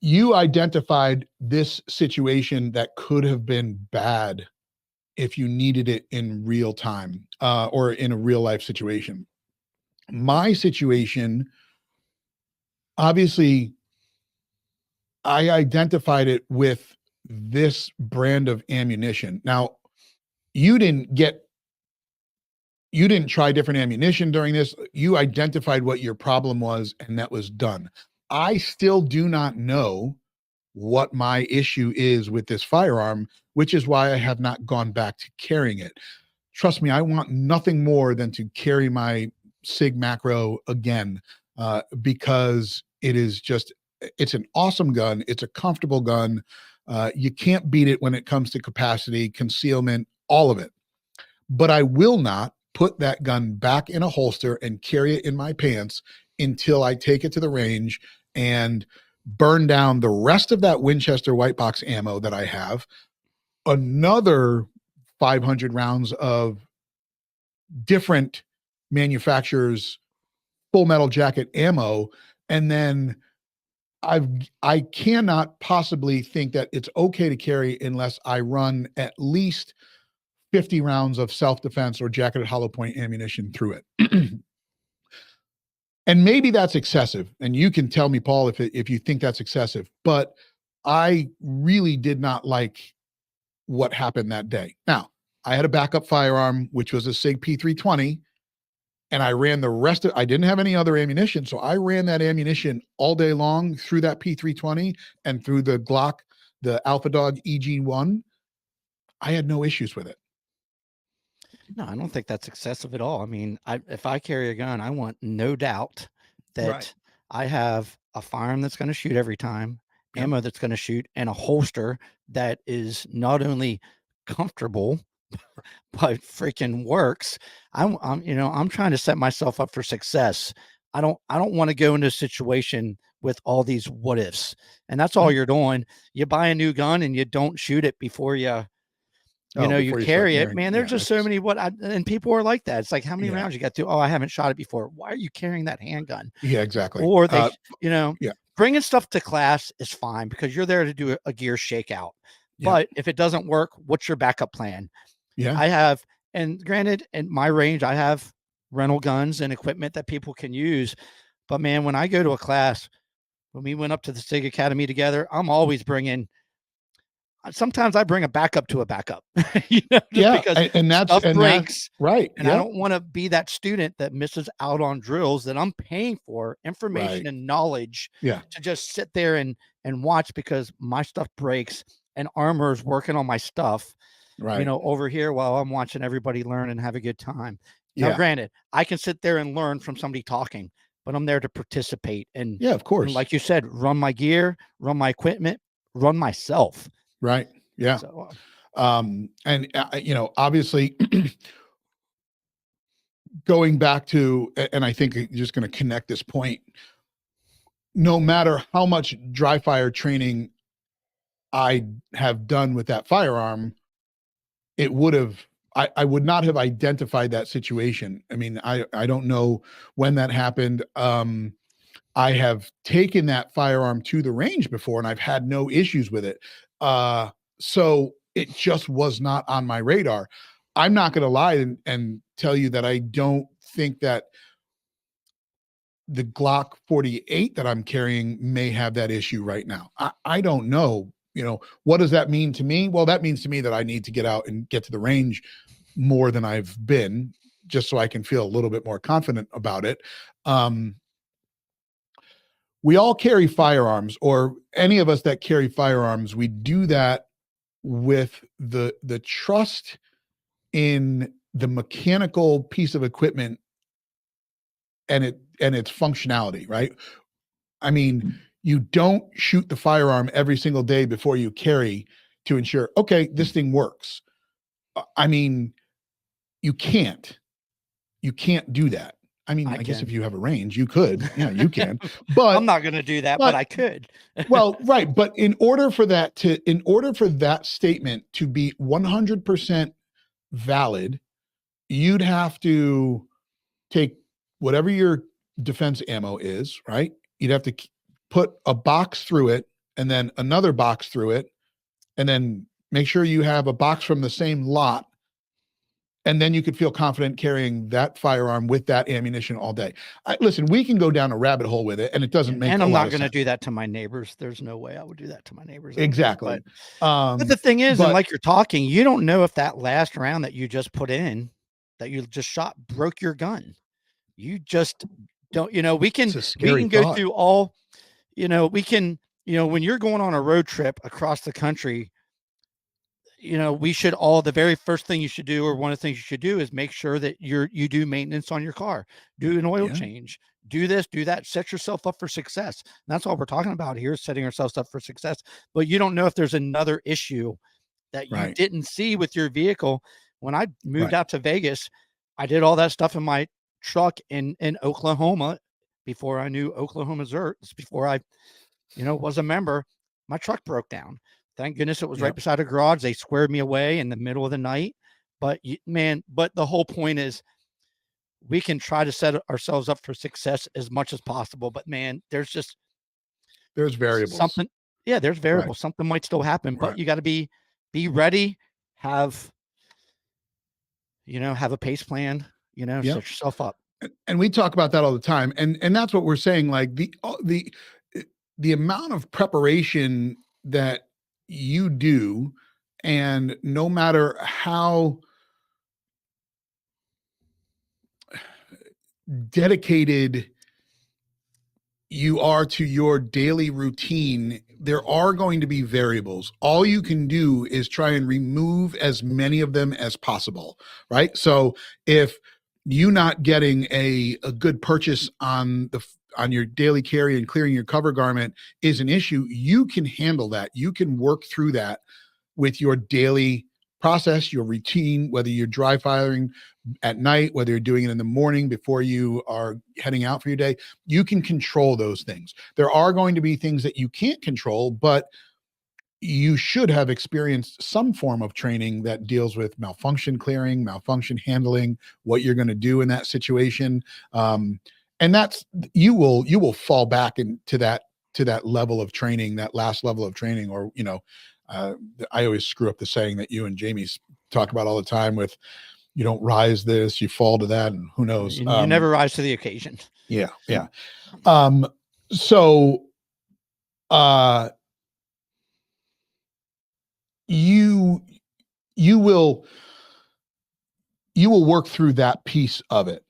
you identified this situation that could have been bad if you needed it in real time, or in a real life situation. My situation, obviously, I identified it with this brand of ammunition. Now, you didn't try different ammunition during this. You identified what your problem was, and that was done. I still do not know what my issue is with this firearm, which is why I have not gone back to carrying it. Trust me, I want nothing more than to carry my SIG Macro again, because it's an awesome gun. It's a comfortable gun. You can't beat it when it comes to capacity, concealment, all of it. But I will not put that gun back in a holster and carry it in my pants until I take it to the range and burn down the rest of that Winchester white box ammo that I have, another 500 rounds of different manufacturers full metal jacket ammo, and then I cannot possibly think that it's okay to carry unless I run at least 50 rounds of self-defense or jacketed hollow point ammunition through it. And maybe that's excessive, and you can tell me, Paul, if you think that's excessive, but I really did not like what happened that day. Now, I had a backup firearm, which was a SIG P320, and I ran the rest of, I didn't have any other ammunition, so I ran that ammunition all day long through that P320 and through the Glock, the Alpha Dog EG1. I had no issues with it. No, I don't think that's excessive at all. I mean, if I carry a gun, I want no doubt that I have a firearm that's going to shoot every time, ammo that's going to shoot, and a holster that is not only comfortable but freaking works. I'm trying to set myself up for success. I don't want to go into a situation with all these what ifs, and that's all you're doing. You buy a new gun and you don't shoot it before you carry it, man. There's just so many and people are like that. It's like, how many rounds you got to? Oh, I haven't shot it before. Why are you carrying that handgun? Yeah, exactly. Or they, bringing stuff to class is fine because you're there to do a gear shakeout. But if it doesn't work, what's your backup plan? Yeah, I have, and granted, in my range, I have rental guns and equipment that people can use. But man, when I go to a class, when we went up to the SIG Academy together, I'm always bringing. Sometimes I bring a backup to a backup, because and that's stuff breaks, right. And I don't want to be that student that misses out on drills that I'm paying for, information and knowledge, to just sit there and watch because my stuff breaks and armor's working on my stuff, over here while I'm watching everybody learn and have a good time. Now, granted, I can sit there and learn from somebody talking, but I'm there to participate and, of course, like you said, run my gear, run my equipment, run myself. Right. Yeah. So, obviously going back to, and I think you're just going to connect this point, no matter how much dry fire training I have done with that firearm, I would not have identified that situation. I mean, I don't know when that happened. I have taken that firearm to the range before and I've had no issues with it. So it just was not on my radar. I'm not going to lie and tell you that I don't think that the Glock 48 that I'm carrying may have that issue right now. I don't know. What does that mean to me? Well, that means to me that I need to get out and get to the range more than I've been, just so I can feel a little bit more confident about it. We all carry firearms, or any of us that carry firearms, we do that with the trust in the mechanical piece of equipment and its functionality, right? I mean, you don't shoot the firearm every single day before you carry to ensure, okay, this thing works. I mean, you can't do that. I mean, I guess if you have a range, you could. Yeah, you can. But I'm not going to do that, but I could. Well, right. But in order for that statement to be 100% valid, you'd have to take whatever your defense ammo is, right? You'd have to put a box through it and then another box through it, and then make sure you have a box from the same lot. And then you could feel confident carrying that firearm with that ammunition all day. Listen, we can go down a rabbit hole with it, and it doesn't make. And I'm not going to do that to my neighbors. There's no way I would do that to my neighbors. Exactly. But the thing is, and like you're talking, you don't know if that last round that you just put in, that you just shot, broke your gun. You just don't. We can go through all. We can. When you're going on a road trip across the country, we should all, the very first thing you should do, or one of the things you should do, is make sure that you do maintenance on your car, do an oil change, do this, do that, set yourself up for success. And that's all we're talking about here, is setting ourselves up for success. But you don't know if there's another issue that you didn't see with your vehicle. When I moved out to Vegas, I did all that stuff in my truck in Oklahoma before I knew Oklahoma ZERT, before I, was a member. My truck broke down. Thank goodness it was right beside a garage. They squared me away in the middle of the night. But but the whole point is, we can try to set ourselves up for success as much as possible. But man, there's variables. Something. Yeah, there's variables. Something might still happen, but you got to be ready, have a pace plan, set yourself up. And we talk about that all the time. And that's what we're saying. Like the amount of preparation that you do, and no matter how dedicated you are to your daily routine, there are going to be variables. All you can do is try and remove as many of them as possible, right? So if you not getting a good purchase on your daily carry and clearing your cover garment is an issue, you can handle that. You can work through that with your daily process, your routine, whether you're dry firing at night, whether you're doing it in the morning before you are heading out for your day. You can control those things. There are going to be things that you can't control, but you should have experienced some form of training that deals with malfunction clearing, malfunction handling, what you're going to do in that situation. And that's, you will fall back into that level of training, that last level of training. Or, I always screw up the saying that you and Jamie talk about all the time with, you don't rise this, you fall to that, and who knows? You never rise to the occasion. Yeah. So, you will work through that piece of it.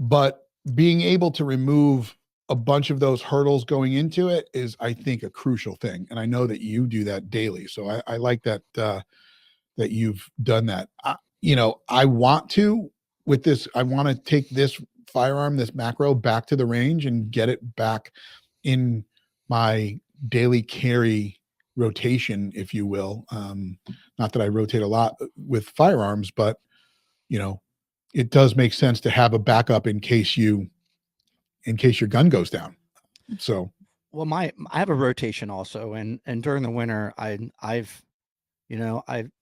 But being able to remove a bunch of those hurdles going into it is, I think, a crucial thing. And I know that you do that daily. So I like that, that you've done that. I want to, with this, I want to take this firearm, this macro, back to the range and get it back in my daily carry rotation, if you will. Not that I rotate a lot with firearms, but it does make sense to have a backup in case your gun goes down. So, well, I have a rotation also, and during the winter, I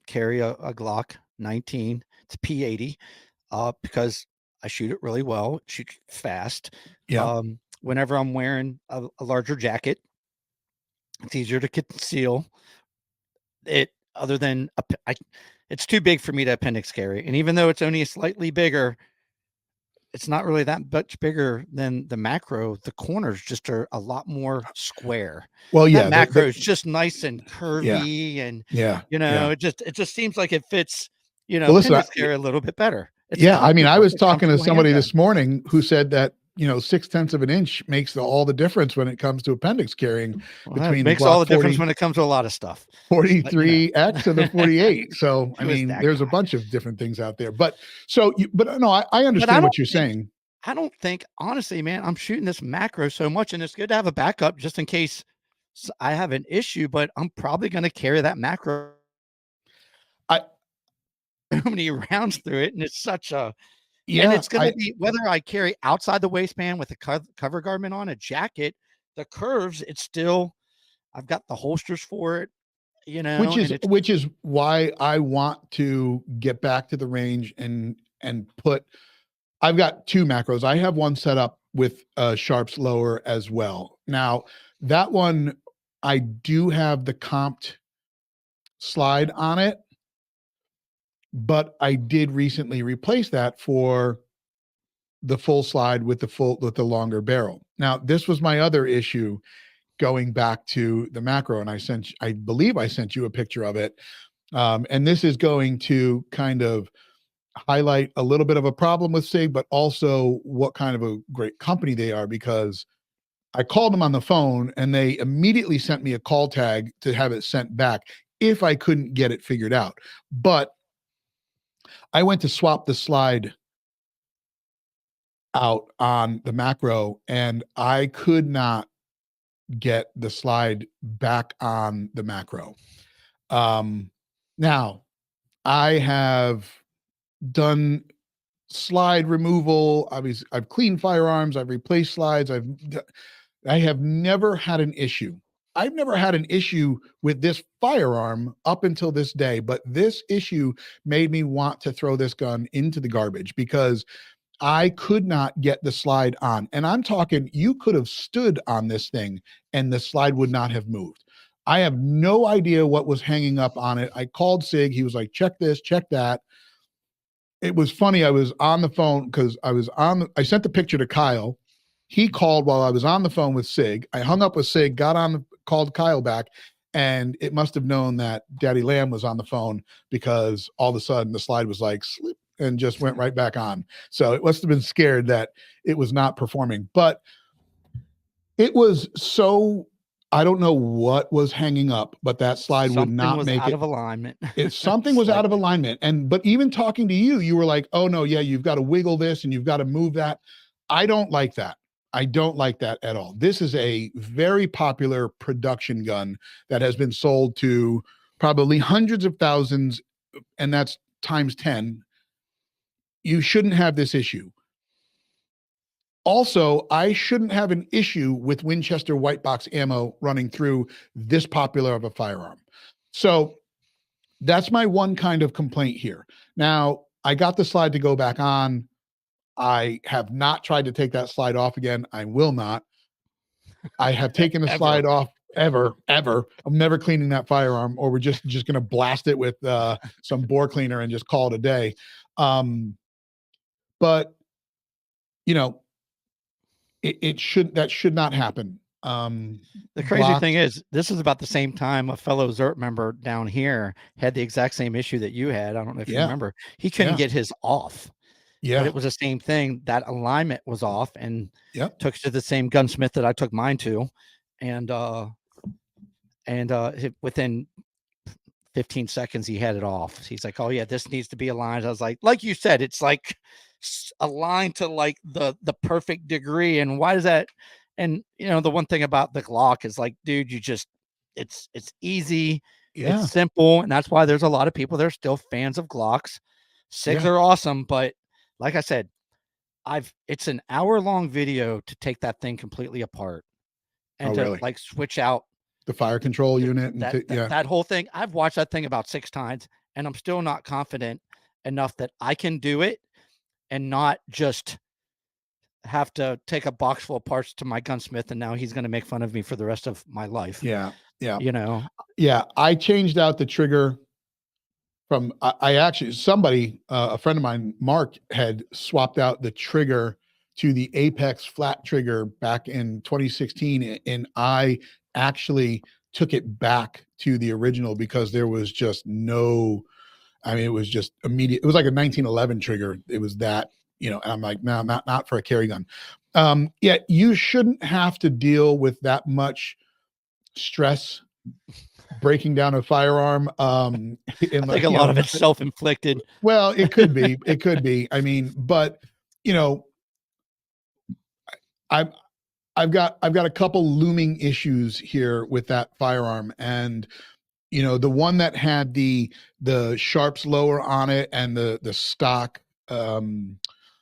carry a Glock 19. It's P80, because I shoot it really well, shoot fast. Yeah. Whenever I'm wearing a larger jacket, it's easier to conceal it. Other than it's too big for me to appendix carry, and even though it's only slightly bigger, it's not really that much bigger than the macro. The corners just are a lot more square. Well, yeah, that macro is just nice and curvy, and it just seems like it fits, well, listen, carry a little bit better. I mean, I was talking to somebody this morning who said that 0.6 of an inch makes all the difference when it comes to appendix carrying. Between it makes all the difference when it comes to a lot of stuff. 43X and the 48. So I mean, there's a bunch of different things out there. But no, I understand what you're saying. I don't think, honestly, man, I'm shooting this macro so much, and it's good to have a backup just in case I have an issue. But I'm probably going to carry that macro so many rounds through it, and it's such a and it's going to be, whether I carry outside the waistband with a cover garment on, a jacket, the curves, it's still, I've got the holsters for it, which is why I want to get back to the range and put, I've got two macros. I have one set up with sharps lower as well. Now that one, I do have the comped slide on it, but I did recently replace that for the full slide with the longer barrel. Now, this was my other issue going back to the macro, and I believe I sent you a picture of it. And this is going to kind of highlight a little bit of a problem with SIG, but also what kind of a great company they are, because I called them on the phone and they immediately sent me a call tag to have it sent back if I couldn't get it figured out. But I went to swap the slide out on the macro, and I could not get the slide back on the macro. Now I have done slide removal. I've cleaned firearms. I've replaced slides. I have never had an issue. I've never had an issue with this firearm up until this day, but this issue made me want to throw this gun into the garbage because I could not get the slide on. And I'm talking, you could have stood on this thing and the slide would not have moved. I have no idea what was hanging up on it. I called SIG. He was like, check this, check that. It was funny. I was on the phone because I sent the picture to Kyle. He called while I was on the phone with SIG. I hung up with SIG, called Kyle back, and it must have known that Daddy Lamb was on the phone because all of a sudden the slide was like slip and just went right back on. So it must have been scared that it was not performing, but it was so, I don't know what was hanging up, but that slide would not make it. Something was out of alignment. If something was out of alignment. But even talking to you, you were like, oh no, yeah, you've got to wiggle this and you've got to move that. I don't like that. I don't like that at all. This is a very popular production gun that has been sold to probably hundreds of thousands, and that's times 10. You shouldn't have this issue. Also, I shouldn't have an issue with Winchester white box ammo running through this popular of a firearm. So that's my one kind of complaint here. Now, I got the slide to go back on. I have not tried to take that slide off again. I will not. I have taken the slide off ever. I'm never cleaning that firearm, or we're just going to blast it with some bore cleaner and just call it a day. But you know, that should not happen. The crazy thing is, this is about the same time a fellow ZERT member down here had the exact same issue that you had. I don't know if you remember. He couldn't get his off. Yeah. But it was the same thing. That alignment was off, and took it to the same gunsmith that I took mine to. And within 15 seconds, he had it off. He's like, oh yeah, this needs to be aligned. I was like you said, it's like aligned to like the perfect degree. And why does that? And the one thing about the Glock is like, dude, it's easy. Yeah. It's simple. And that's why there's a lot of people that are still fans of Glocks. SIGs are awesome, but like I said, it's an hour-long video to take that thing completely apart and to like switch out the fire control unit and that whole thing. I've watched that thing about 6 times, and I'm still not confident enough that I can do it and not just have to take a box full of parts to my gunsmith, and now he's going to make fun of me for the rest of my life. Yeah. Yeah. I changed out the trigger from, I actually, a friend of mine, Mark, had swapped out the trigger to the Apex flat trigger back in 2016. And I actually took it back to the original because there was just it was just immediate. It was like a 1911 trigger. It was that, and I'm like, no, not for a carry gun. You shouldn't have to deal with that much stress breaking down a firearm. I think a lot of it's self-inflicted. Well, it could be. It could be. I mean, but I've got a couple looming issues here with that firearm, and the one that had the sharps lower on it and the stock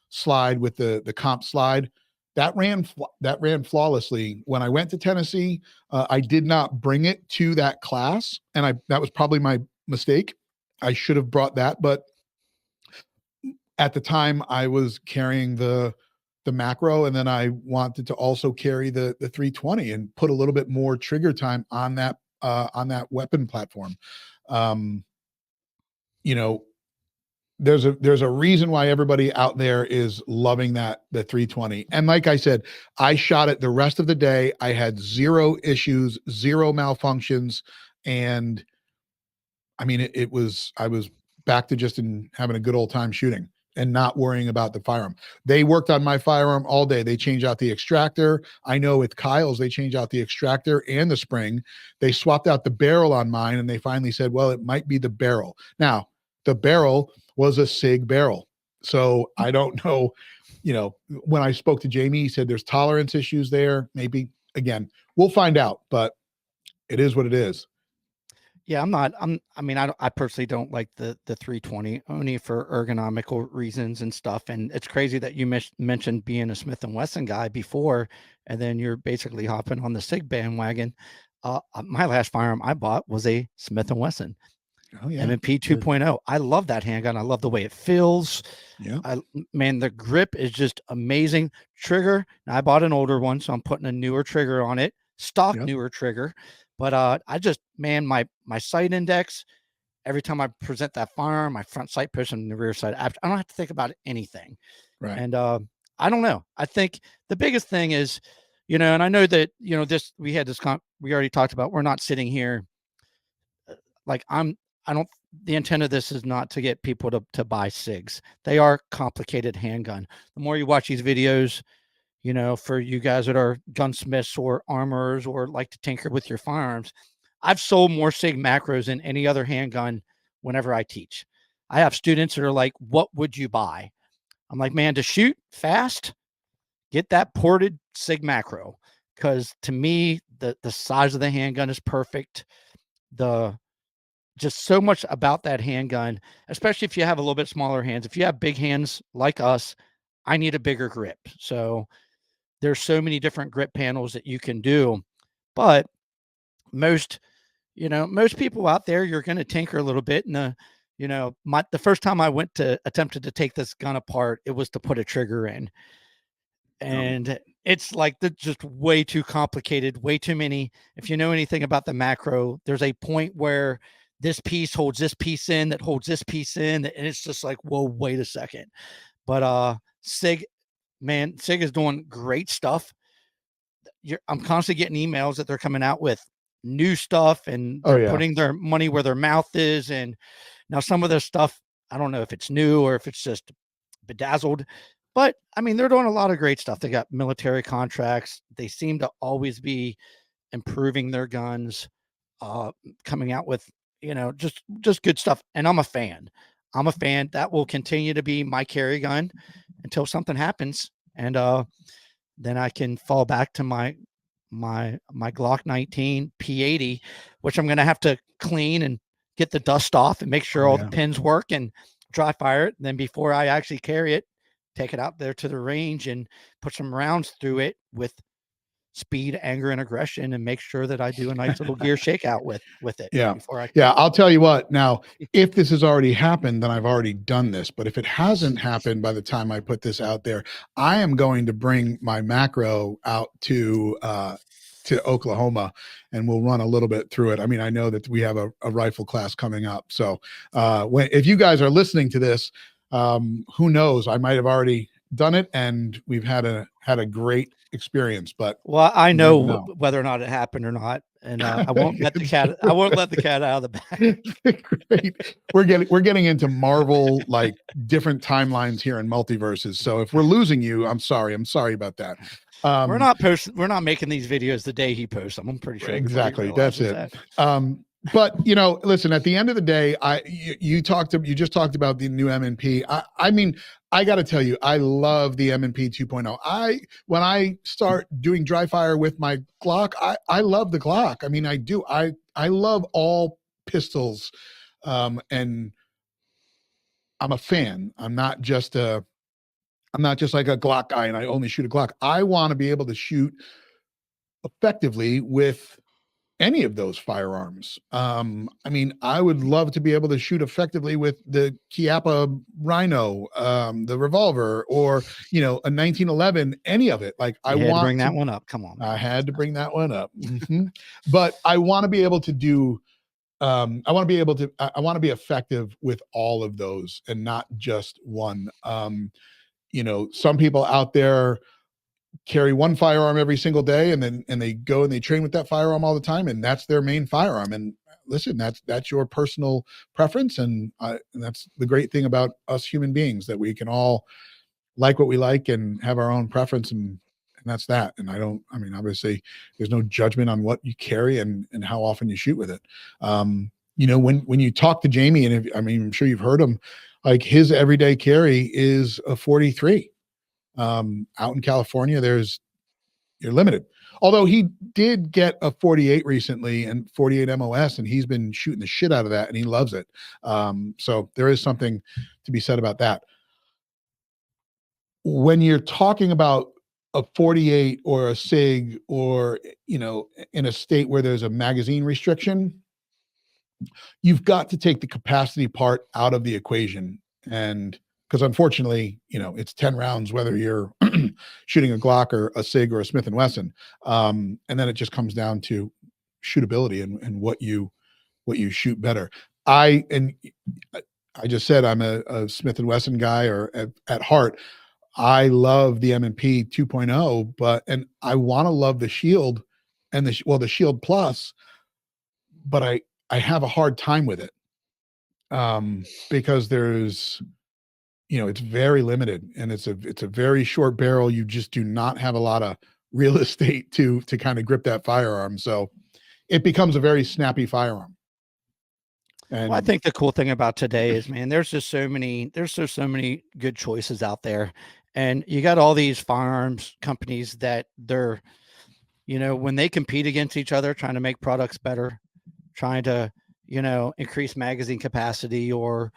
slide with the comp slide, that ran flawlessly. When I went to Tennessee, I did not bring it to that class, and that was probably my mistake. I should have brought that, but at the time I was carrying the macro, and then I wanted to also carry the 320 and put a little bit more trigger time on that weapon platform. There's a reason why everybody out there is loving the 320. And like I said, I shot it the rest of the day. I had 0 issues, 0 malfunctions. And I mean, I was back to just having a good old time shooting. and not worrying about the firearm. They worked on my firearm all day. They changed out the extractor. I know with Kyle's, they changed out the extractor and the spring. They swapped out the barrel on mine, and they finally said, well, it might be the barrel. Now, the barrel was a SIG barrel. So I don't know, when I spoke to Jamie, he said there's tolerance issues there. Maybe, again, we'll find out, but it is what it is. Yeah, I personally don't like the 320 only for ergonomical reasons and stuff. And it's crazy that you mentioned being a Smith & Wesson guy before, and then you're basically hopping on the SIG bandwagon. My last firearm I bought was a Smith & Wesson M&P 2.0. I love that handgun. I love the way it feels. Yeah. Man, the grip is just amazing. Trigger. Now, I bought an older one, so I'm putting a newer trigger on it, newer trigger. But I just, man, my sight index, every time I present that firearm, my front sight position and the rear sight, I don't have to think about anything. Right. And I don't know. I think the biggest thing is, and I know that, we had this, we already talked about, we're not sitting here like the intent of this is not to get people to buy SIGs. They are complicated handgun. The more you watch these videos, for you guys that are gunsmiths or armorers or like to tinker with your firearms, I've sold more SIG macros than any other handgun whenever I teach. I have students that are like, what would you buy? I'm like, man, to shoot fast, get that ported SIG macro. Because to me, the size of the handgun is perfect. Just so much about that handgun, especially if you have a little bit smaller hands. If you have big hands like us, I need a bigger grip. So there's so many different grip panels that you can do, but most people out there, you're going to tinker a little bit. And the first time I attempted to take this gun apart, it was to put a trigger in, and it's like just way too complicated, way too many. If you know anything about the macro, there's a point where this piece holds this piece in, that holds this piece in, and it's just like, whoa, wait a second. But SIG is doing great stuff. I'm constantly getting emails that they're coming out with new stuff, and they're putting their money where their mouth is. And now some of this stuff, I don't know if it's new or if it's just bedazzled, but I mean, they're doing a lot of great stuff. They got military contracts. They seem to always be improving their guns, coming out with, just good stuff. And I'm a fan. That will continue to be my carry gun until something happens. And then I can fall back to my Glock 19 P80, which I'm going to have to clean and get the dust off and make sure all the pins work and dry fire it. And then before I actually carry it, take it out there to the range and put some rounds through it with speed, anger, and aggression, and make sure that I do a nice little gear shakeout with it. Yeah. I'll tell you what, now, if this has already happened, then I've already done this. But if it hasn't happened by the time I put this out there, I am going to bring my macro out to Oklahoma, and we'll run a little bit through it. I mean, I know that we have a rifle class coming up. So if you guys are listening to this, who knows, I might have already done it and we've had a great experience. But well, I know whether or not it happened or not, and I won't let the cat out of the bag. Great. We're getting into Marvel, like different timelines here in multiverses. So if we're losing you, I'm sorry about that. We're not making these videos the day he posts them. I'm pretty sure. Exactly. That's it. But listen, at the end of the day, you just talked about the new M&P. I mean, I got to tell you, I love the M&P 2.0. When I start doing dry fire with my Glock, I love the Glock. I mean, I do. I love all pistols, and I'm a fan. I'm not just like a Glock guy and I only shoot a Glock. I want to be able to shoot effectively with any of those firearms. I mean, I would love to be able to shoot effectively with the Chiappa Rhino, the revolver, or a 1911, any of it. Like, I want to bring that one up. Come on. I had to bring that one up. But I want to be able to do. I want to be effective with all of those and not just one. Some people out there carry one firearm every single day, and they go and they train with that firearm all the time, and that's their main firearm. And listen, that's your personal preference. And that's the great thing about us human beings, that we can all like what we like and have our own preference. And that's that. And I mean, obviously there's no judgment on what you carry and how often you shoot with it. When you talk to Jamie, and I mean, I'm sure you've heard him, like his everyday carry is a 43. Out in California, you're limited. Although he did get a 48 recently, and 48 MOS, and he's been shooting the shit out of that and he loves it. So there is something to be said about that. When you're talking about a 48 or a SIG, or, in a state where there's a magazine restriction, you've got to take the capacity part out of the equation. And because unfortunately, it's 10 rounds, whether you're shooting a Glock or a SIG or a Smith & Wesson. And then it just comes down to shootability and what you shoot better. I just said I'm a Smith & Wesson guy, or at heart. I love the M&P 2.0, and I want to love the Shield and the Shield Plus, but I have a hard time with it, because there's, it's very limited, and it's a very short barrel. You just do not have a lot of real estate to kind of grip that firearm. So it becomes a very snappy firearm. And I think the cool thing about today is, man, there's so many good choices out there. And you got all these firearms companies that they're, when they compete against each other, trying to make products better, trying to, increase magazine capacity or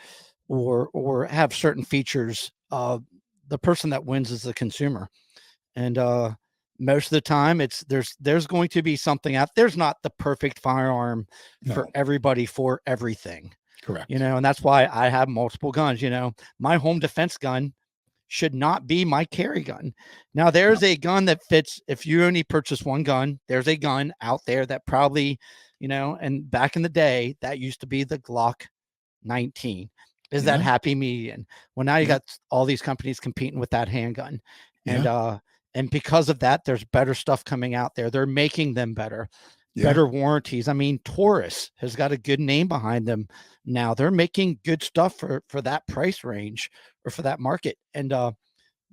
have certain features, the person that wins is the consumer. And most of the time there's going to be something out. There's not the perfect firearm for everybody for everything. Correct. And that's why I have multiple guns. My home defense gun should not be my carry gun. Now there's a gun that fits. If you only purchase one gun, there's a gun out there that probably, and back in the day, that used to be the Glock 19 is that happy median. Well, now you got all these companies competing with that handgun. And because of that, there's better stuff coming out there. They're making them better, better warranties. I mean, Taurus has got a good name behind them. Now they're making good stuff for that price range or for that market. And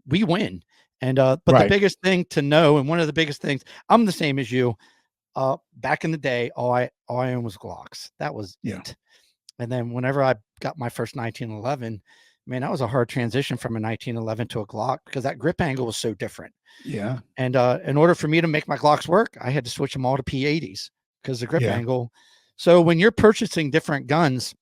we win. And but the biggest thing to know, and one of the biggest things, I'm the same as you. Back in the day, all I owned was Glocks. That was it. And then whenever I got my first 1911, man, that was a hard transition from a 1911 to a Glock, because that grip angle was so different. Yeah. And in order for me to make my Glocks work, I had to switch them all to P80s because the grip angle. So when you're purchasing different guns,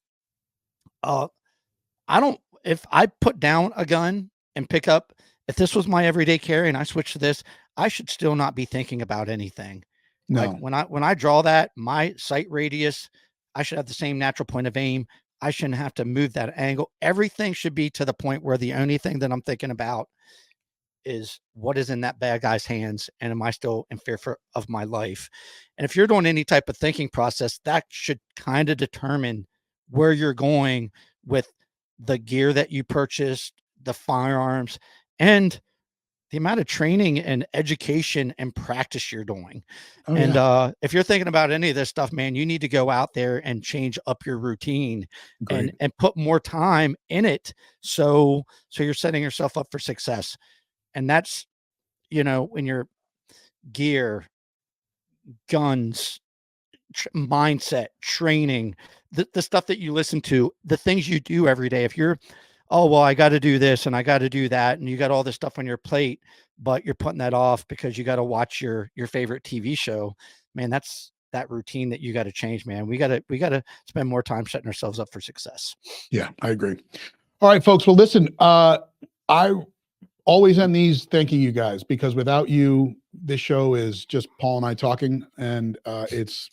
if I put down a gun and pick up, if this was my everyday carry and I switch to this, I should still not be thinking about anything. No. Like when I draw that, my sight radius, I should have the same natural point of aim. I shouldn't have to move that angle. Everything should be to the point where the only thing that I'm thinking about is what is in that bad guy's hands, and am I still in fear of my life? And if you're doing any type of thinking process, that should kind of determine where you're going with the gear that you purchased, the firearms, and the amount of training and education and practice you're doing. If you're thinking about any of this stuff, man, you need to go out there and change up your routine and put more time in it. So you're setting yourself up for success. And that's, in your gear, guns, mindset, training, the stuff that you listen to, the things you do every day. If you're, oh, well, I got to do this and I got to do that, and you got all this stuff on your plate, but you're putting that off because you got to watch your favorite TV show, man, that's that routine that you got to change, man. We got to spend more time setting ourselves up for success. Yeah, I agree. All right, folks. Well, listen, I always end these thanking you guys, because without you, this show is just Paul and I talking, and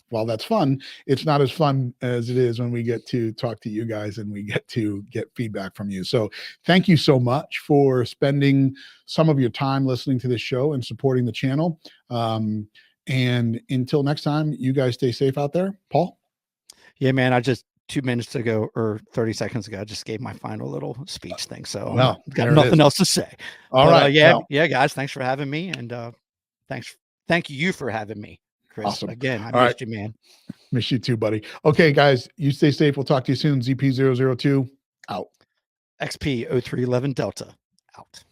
while that's fun, it's not as fun as it is when we get to talk to you guys and we get to get feedback from you. So thank you so much for spending some of your time listening to this show and supporting the channel. And until next time, you guys stay safe out there. Paul? Yeah, man, I just 2 minutes ago or 30 seconds ago, I just gave my final little speech thing. So well, got nothing else to say. All right. Yeah, guys, thanks for having me. And thank you for having me. Chris. Awesome. Again, I All right. missed you, man. Miss you too, buddy. Okay, guys, you stay safe. We'll talk to you soon. ZP002 out. XP 0311 Delta out.